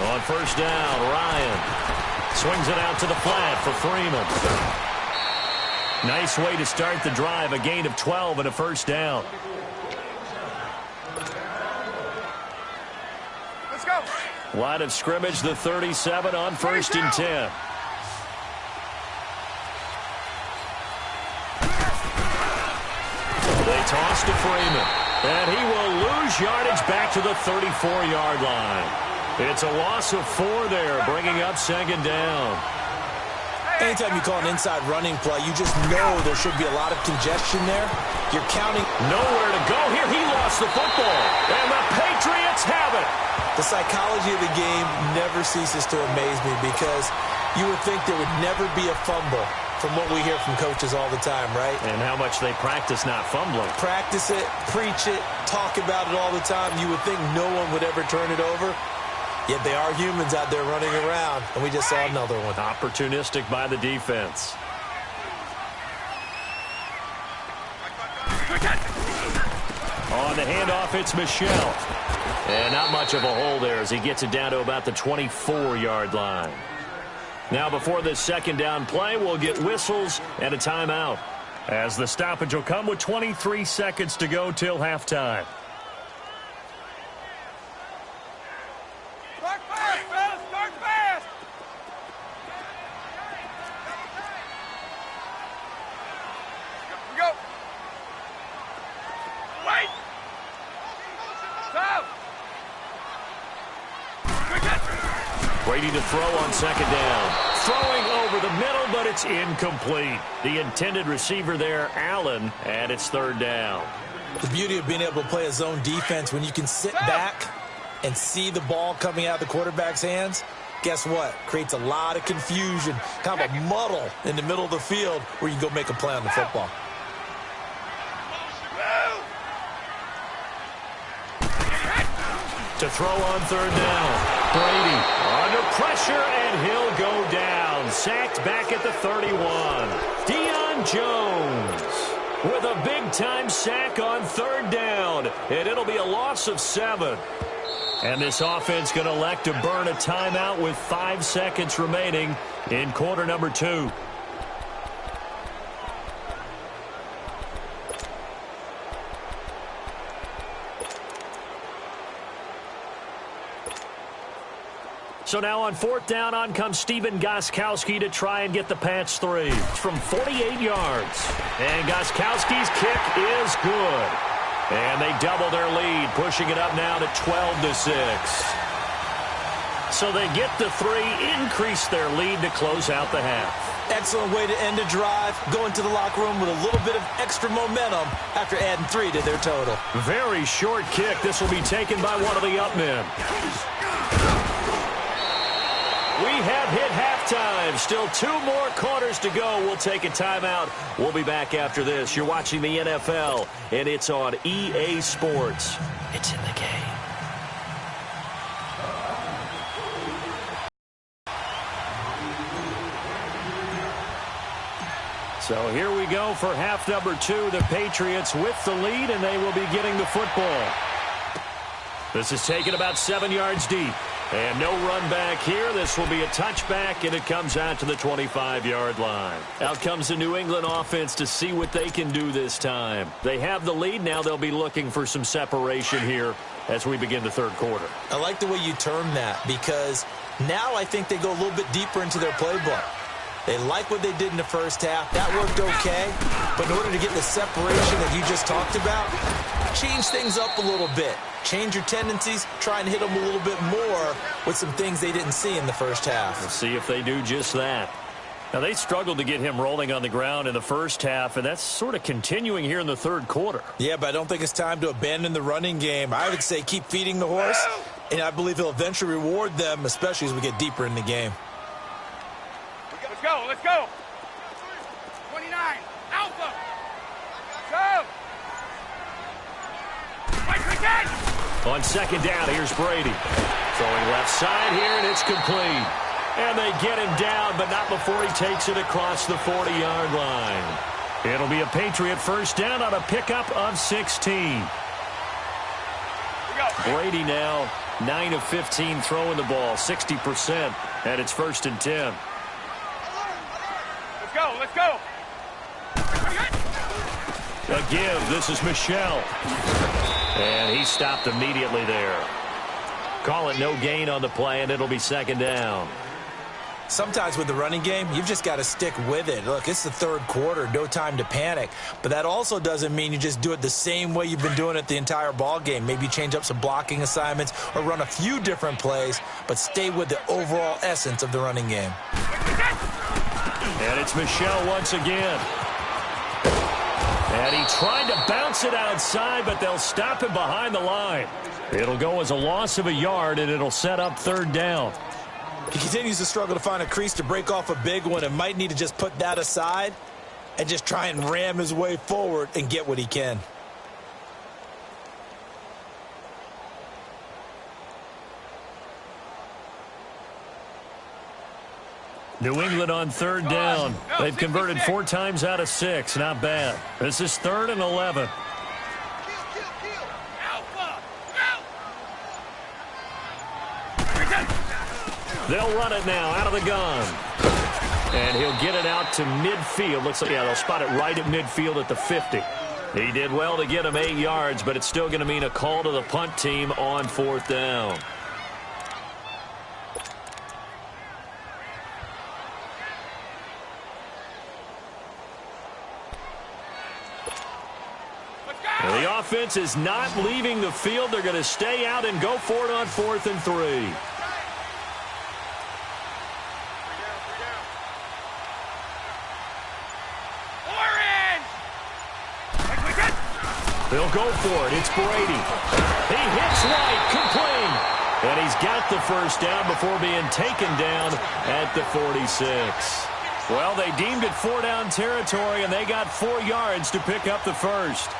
On first down, Ryan swings it out to the flat for Freeman. Nice way to start the drive, a gain of 12 and a first down. Line of scrimmage, the 37 on first and 10. They toss to Freeman, and he will lose yardage back to the 34-yard line. It's a loss of 4 there, bringing up second down. Anytime you call an inside running play, you just know there should be a lot of congestion there. You're counting. Nowhere to go here. He lost the football, and the Patriots have it. The psychology of the game never ceases to amaze me because you would think there would never be a fumble from what we hear from coaches all the time, right? And how much they practice not fumbling. Practice it, preach it, talk about it all the time. You would think no one would ever turn it over. Yet they are humans out there running around, and we just saw another one. Opportunistic by the defense. On the handoff, it's Michel. And not much of a hole there as he gets it down to about the 24-yard line. Now before this second down play, we'll get whistles and a timeout, as the stoppage will come with 23 seconds to go till halftime. Start fast, fellas! Start fast! Here we go! Wait! Stop! Brady to throw on second down. Throwing over the middle, but it's incomplete. The intended receiver there, Allen, and it's third down. The beauty of being able to play a zone defense when you can sit back and see the ball coming out of the quarterback's hands, guess what? Creates a lot of confusion, kind of a muddle in the middle of the field where you can go make a play on the football. To throw on third down. Brady under pressure, and he'll go down. Sacked back at the 31. Deion Jones with a big-time sack on third down, and it'll be a loss of 7. And this offense going to elect to burn a timeout with 5 seconds remaining in quarter number 2. So now on fourth down, on comes Stephen Gostkowski to try and get the Pats 3 from 48 yards. And Gostkowski's kick is good. And they double their lead, pushing it up now to 12-6. So they get the 3, increase their lead to close out the half. Excellent way to end a drive, go into the locker room with a little bit of extra momentum after adding 3 to their total. Very short kick. This will be taken by one of the up men. We have hit halftime. Still 2 more quarters to go. We'll take a timeout. We'll be back after this. You're watching the NFL, and it's on EA Sports. It's in the game. So here we go for half number 2. The Patriots with the lead, and they will be getting the football. This is taken about 7 yards deep. And no run back here. This will be a touchback, and it comes out to the 25-yard line. Out comes the New England offense to see what they can do this time. They have the lead. Now they'll be looking for some separation here as we begin the third quarter. I like the way you term that, because now I think they go a little bit deeper into their playbook. They like what they did in the first half. That worked okay. But in order to get the separation that you just talked about, change things up a little bit. Change your tendencies. Try and hit them a little bit more with some things they didn't see in the first half. We'll see if they do just that. Now, they struggled to get him rolling on the ground in the first half, and that's sort of continuing here in the third quarter. Yeah, but I don't think it's time to abandon the running game. I would say keep feeding the horse, and I believe he'll eventually reward them, especially as we get deeper in the game. Let's go, let's go. 29, Alpha. Go. On second down, here's Brady. Throwing left side here, and it's complete. And they get him down, but not before he takes it across the 40-yard line. It'll be a Patriot first down on a pickup of 16. Brady now 9 of 15 throwing the ball, 60%, and it's 1st and 10. Let's go, let's go. A give, this is Michel. And he stopped immediately there. Call it no gain on the play, and it'll be second down. Sometimes with the running game, you've just got to stick with it. Look, it's the third quarter, no time to panic. But that also doesn't mean you just do it the same way you've been doing it the entire ball game. Maybe change up some blocking assignments or run a few different plays, but stay with the overall essence of the running game. And it's Michel once again. And he tried to bounce it outside, but they'll stop him behind the line. It'll go as a loss of a yard, and it'll set up third down. He continues to struggle to find a crease to break off a big one and might need to just put that aside and just try and ram his way forward and get what he can. New England on third down. They've converted 4 times out of 6. Not bad. This is 3rd and 11. They'll run it now out of the gun. And he'll get it out to midfield. Looks like, yeah, they'll spot it right at midfield at the 50. He did well to get him 8 yards, but it's still going to mean a call to the punt team on 4th down. The offense is not leaving the field. They're going to stay out and go for it on 4th and 3. They'll go for it. It's Brady. He hits right, complete. And he's got the first down before being taken down at the 46. Well, they deemed it 4-down territory, and they got 4 yards to pick up the first.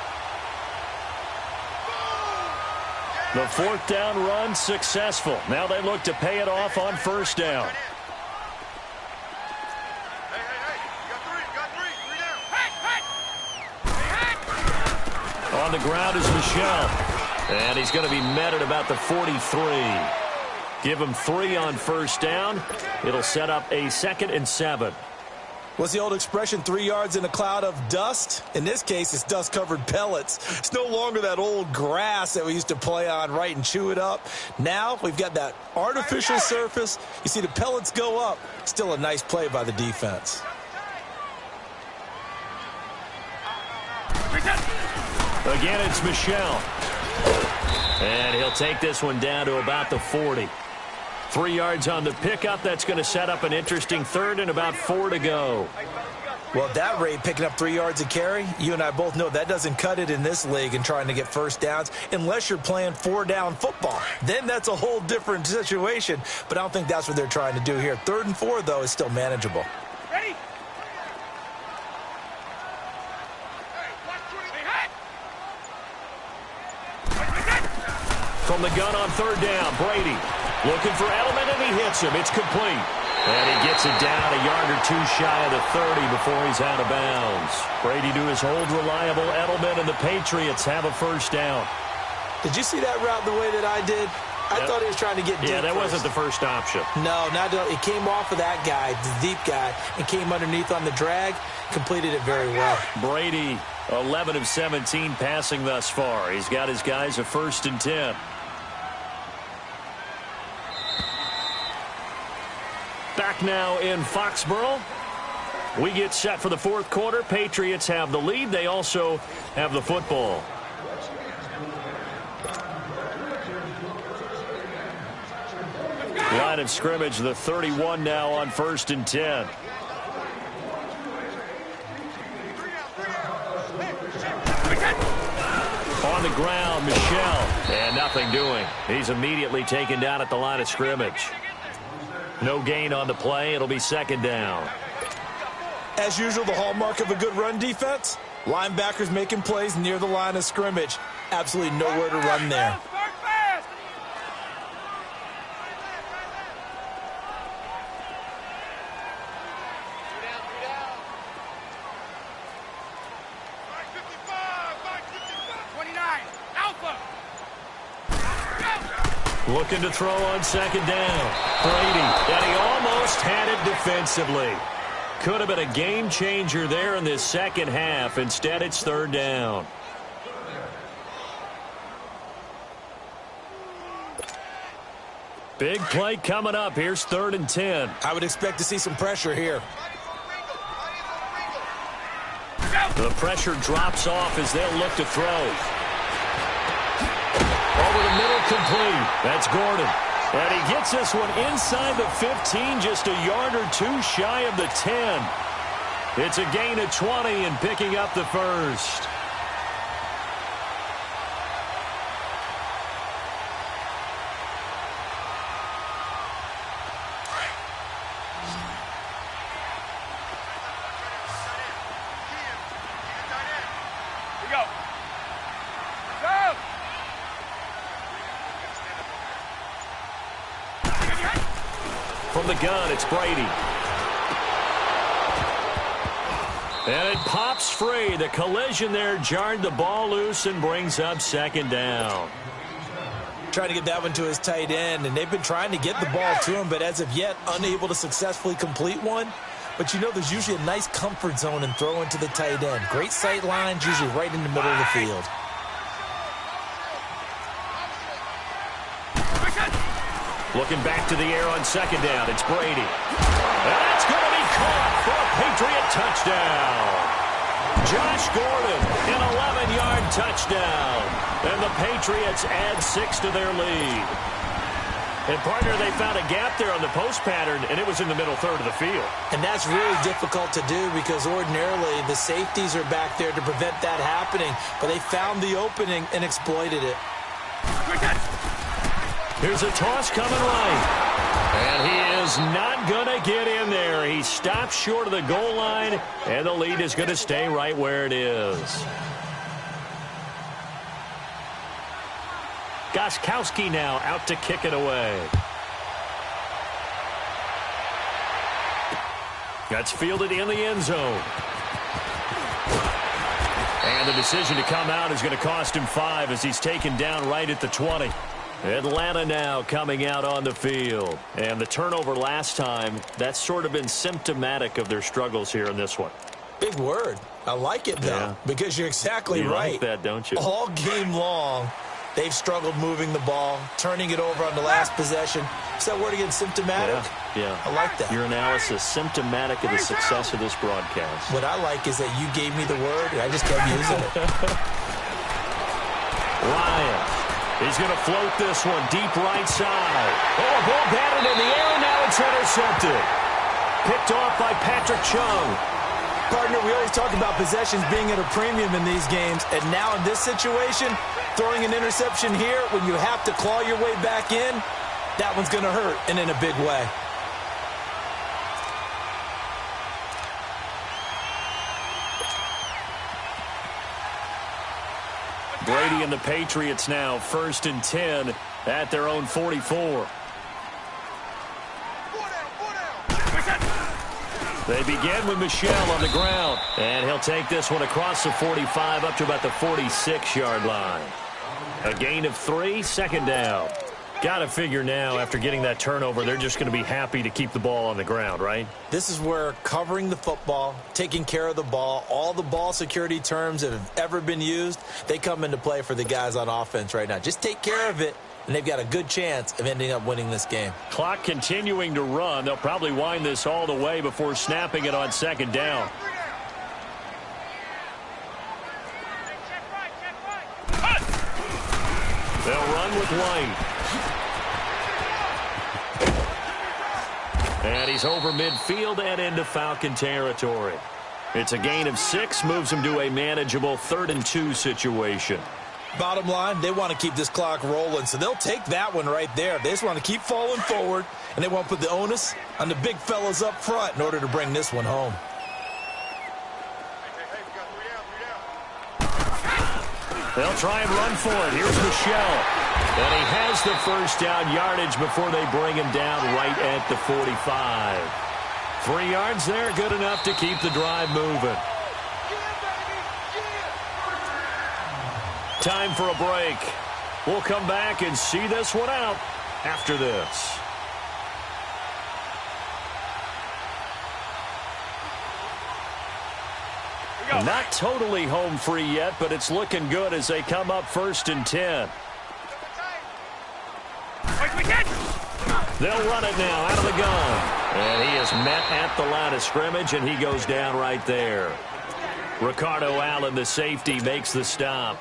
The 4th down run successful. Now they look to pay it off on 1st down. On the ground is Michel. And he's going to be met at about the 43. Give him 3 on 1st down. It'll set up a 2nd and 7. What's the old expression, 3 yards in a cloud of dust? In this case, it's dust-covered pellets. It's no longer that old grass that we used to play on, right, and chew it up. Now we've got that artificial surface. You see the pellets go up. Still a nice play by the defense. Again, it's Michel. And he'll take this one down to about the 40. 3 yards on the pickup. That's going to set up an interesting third and about 4 to go. Well, at that rate, picking up 3 yards a carry, you and I both know that doesn't cut it in this league and trying to get first downs unless you're playing 4-down football. Then that's a whole different situation, but I don't think that's what they're trying to do here. 3rd and 4, though, is still manageable. Ready? From the gun on 3rd down, Brady looking for Edelman, and he hits him. It's complete. And he gets it down a yard or 2 shy of the 30 before he's out of bounds. Brady to his old reliable Edelman, and the Patriots have a first down. Did you see that route the way that I did? I thought he was trying to get deep. Yeah, that first. wasn't the first option. No, not at all. It came off of that guy, the deep guy, and came underneath on the drag. Completed it very well. Brady, 11 of 17 passing thus far. He's got his guys a 1st and 10. Back now in Foxborough. We get set for the 4th quarter. Patriots have the lead. They also have the football. Line of scrimmage, the 31 now on 1st and 10. On the ground, Michel. And nothing doing. He's immediately taken down at the line of scrimmage. No gain on the play. It'll be 2nd down. As usual, the hallmark of a good run defense, linebackers making plays near the line of scrimmage. Absolutely nowhere to run there. Looking to throw on 2nd down. Brady, and he almost had it defensively. Could have been a game changer there in this second half. Instead, it's 3rd down. Big play coming up. Here's 3rd and 10. I would expect to see some pressure here. The pressure drops off as they'll look to throw. Over the middle, complete. That's Gordon. And he gets this one inside the 15, just a yard or 2 shy of the 10. It's a gain of 20 and picking up the 1st. From the gun, it's Brady. And it pops free. The collision there jarred the ball loose and brings up 2nd down. Trying to get that one to his tight end, and they've been trying to get the ball to him, but as of yet, unable to successfully complete one. But you know there's usually a nice comfort zone in throwing to the tight end. Great sight lines, usually right in the middle of the field. Looking back to the air on 2nd down. It's Brady. And that's going to be caught for a Patriot touchdown. Josh Gordon, an 11-yard touchdown. And the Patriots add 6 to their lead. And, partner, they found a gap there on the post pattern, and it was in the middle 3rd of the field. And that's really difficult to do because ordinarily the safeties are back there to prevent that happening. But they found the opening and exploited it. Here's a toss coming right. And he is not going to get in there. He stops short of the goal line, and the lead is going to stay right where it is. Gostkowski now out to kick it away. That's fielded in the end zone. And the decision to come out is going to cost him 5 as he's taken down right at the 20. Atlanta now coming out on the field. And the turnover last time, that's sort of been symptomatic of their struggles here in this one. Big word. I like it, though, because you're exactly right. You like that, don't you? All game long, they've struggled moving the ball, turning it over on the last possession. Is that word again, symptomatic? Yeah. I like that. Your analysis, symptomatic of the success of this broadcast. What I like is that you gave me the word, and I just kept using it. Ryan He's going to float this one deep right side. Oh, a ball batted in the air, and now it's intercepted. Picked off by Patrick Chung. Partner, we always talk about possessions being at a premium in these games, and now in this situation, throwing an interception here when you have to claw your way back in, that one's going to hurt, and in a big way. Brady and the Patriots now 1st and 10 at their own 44. They begin with Michel on the ground, and he'll take this one across the 45 up to about the 46-yard line. A gain of 3, 2nd down. Got to figure now, after getting that turnover, they're just going to be happy to keep the ball on the ground, right? This is where covering the football, taking care of the ball, all the ball security terms that have ever been used, they come into play for the guys on offense right now. Just take care of it, and they've got a good chance of ending up winning this game. Clock continuing to run. They'll probably wind this all the way before snapping it on 2nd down. They'll run with White. And he's over midfield and into Falcon territory. It's a gain of 6, moves him to a manageable 3rd and 2 situation. Bottom line, they want to keep this clock rolling, so they'll take that one right there. They just want to keep falling forward, and they want to put the onus on the big fellas up front in order to bring this one home. They'll try and run for it. Here's Michel. And he has the 1st down yardage before they bring him down right at the 45. 3 yards there, good enough to keep the drive moving. Time for a break. We'll come back and see this one out after this. Not totally home free yet, but it's looking good as they come up 1st and 10. They'll run it now out of the gun. And he is met at the line of scrimmage, and he goes down right there. Ricardo Allen, the safety, makes the stop.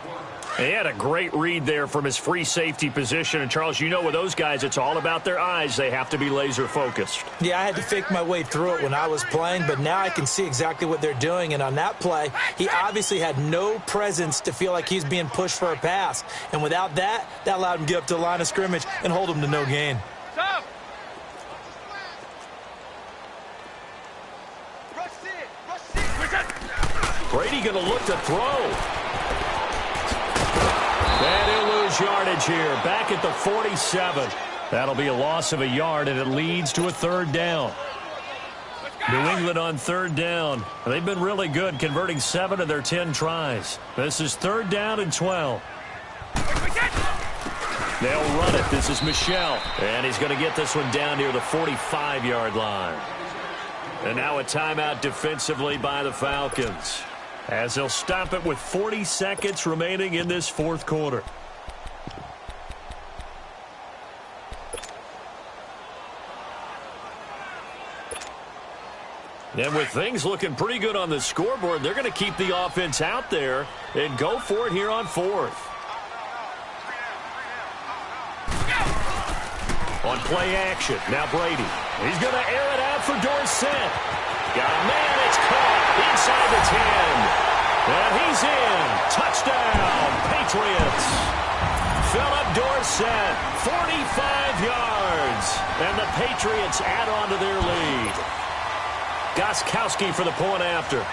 He had a great read there from his free safety position. And, Charles, you know with those guys, it's all about their eyes. They have to be laser-focused. Yeah, I had to fake my way through it when I was playing, but now I can see exactly what they're doing. And on that play, he obviously had no presence to feel like he's being pushed for a pass. And without that, that allowed him to get up to the line of scrimmage and hold him to no gain. Stop. Brady going to look to throw. And he'll lose yardage here. Back at the 47. That'll be a loss of a yard, and it leads to a 3rd down. New England on 3rd down. They've been really good, converting 7 of their 10 tries. This is 3rd down and 12. They'll run it. This is Michel. And he's going to get this one down near the 45-yard line. And now a timeout defensively by the Falcons, as they'll stop it with 40 seconds remaining in this 4th quarter. And with things looking pretty good on the scoreboard, they're going to keep the offense out there and go for it here on 4th. On play action, now Brady. He's going to air it out for Dorsett. Got a man, it's caught inside the 10. And he's in. Touchdown, Patriots. Philip Dorsett, 45 yards. And the Patriots add on to their lead. Gostkowski for the point after.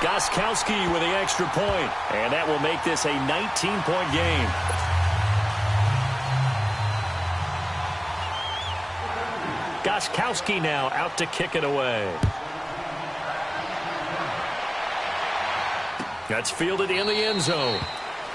Gostkowski with the extra point. And that will make this a 19-point game. Gostkowski now out to kick it away. That's fielded in the end zone.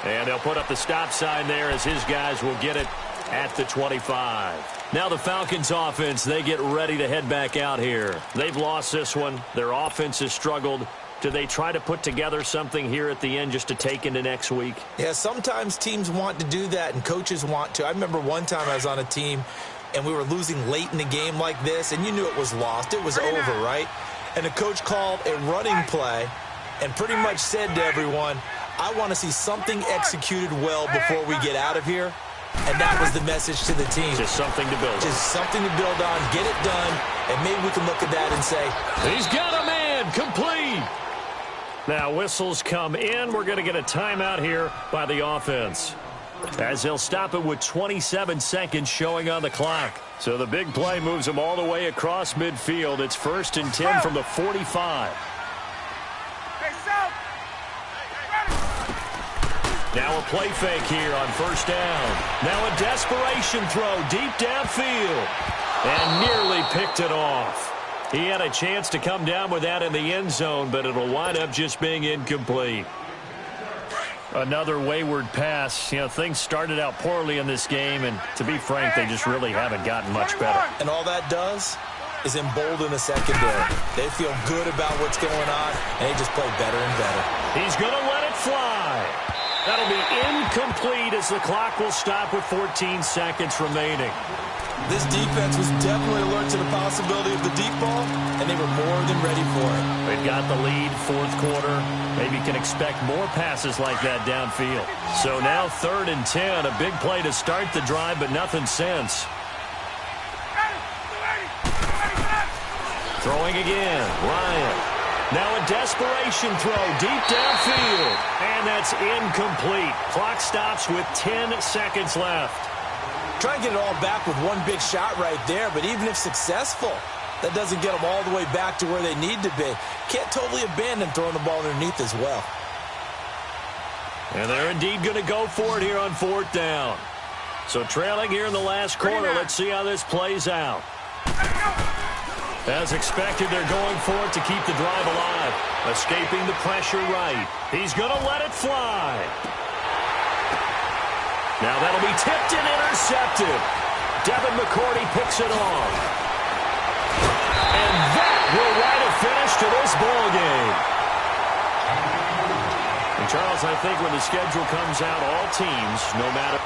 And they'll put up the stop sign there as his guys will get it at the 25. Now the Falcons offense, they get ready to head back out here. They've lost this one. Their offense has struggled. Do they try to put together something here at the end just to take into next week? Yeah, sometimes teams want to do that and coaches want to. I remember one time I was on a team and we were losing late in the game like this, and you knew it was lost. It was over, right? And the coach called a running play, and pretty much said to everyone, I want to see something executed well before we get out of here. And that was the message to the team. Just something to build on. Just something to build on, get it done, and maybe we can look at that and say, he's got a man, complete. Now whistles come in. We're going to get a timeout here by the offense, as they'll stop it with 27 seconds showing on the clock. So the big play moves them all the way across midfield. It's 1st and 10 from the 45. Now a play fake here on 1st down. Now a desperation throw deep downfield. And nearly picked it off. He had a chance to come down with that in the end zone, but it'll wind up just being incomplete. Another wayward pass. You know, things started out poorly in this game, and to be frank, they just really haven't gotten much better. And all that does is embolden the secondary. They feel good about what's going on, and they just play better and better. He's going to let it fly. That'll be incomplete as the clock will stop with 14 seconds remaining. This defense was definitely alert to the possibility of the deep ball, and they were more than ready for it. They've got the lead, 4th quarter. Maybe can expect more passes like that downfield. So now 3rd and 10, a big play to start the drive, but nothing since. Throwing again, Ryan. Now a desperation throw deep downfield, and that's incomplete. Clock stops with 10 seconds left. Try and get it all back with one big shot right there, but even if successful, that doesn't get them all the way back to where they need to be. Can't totally abandon throwing the ball underneath as well. And they're indeed going to go for it here on 4th down. So trailing here in the last quarter, let's see how this plays out. As expected, they're going for it to keep the drive alive. Escaping the pressure right. He's going to let it fly. Now that'll be tipped and intercepted. Devin McCourty picks it off. And that will write a finish to this ball game. And Charles, I think when the schedule comes out, all teams, no matter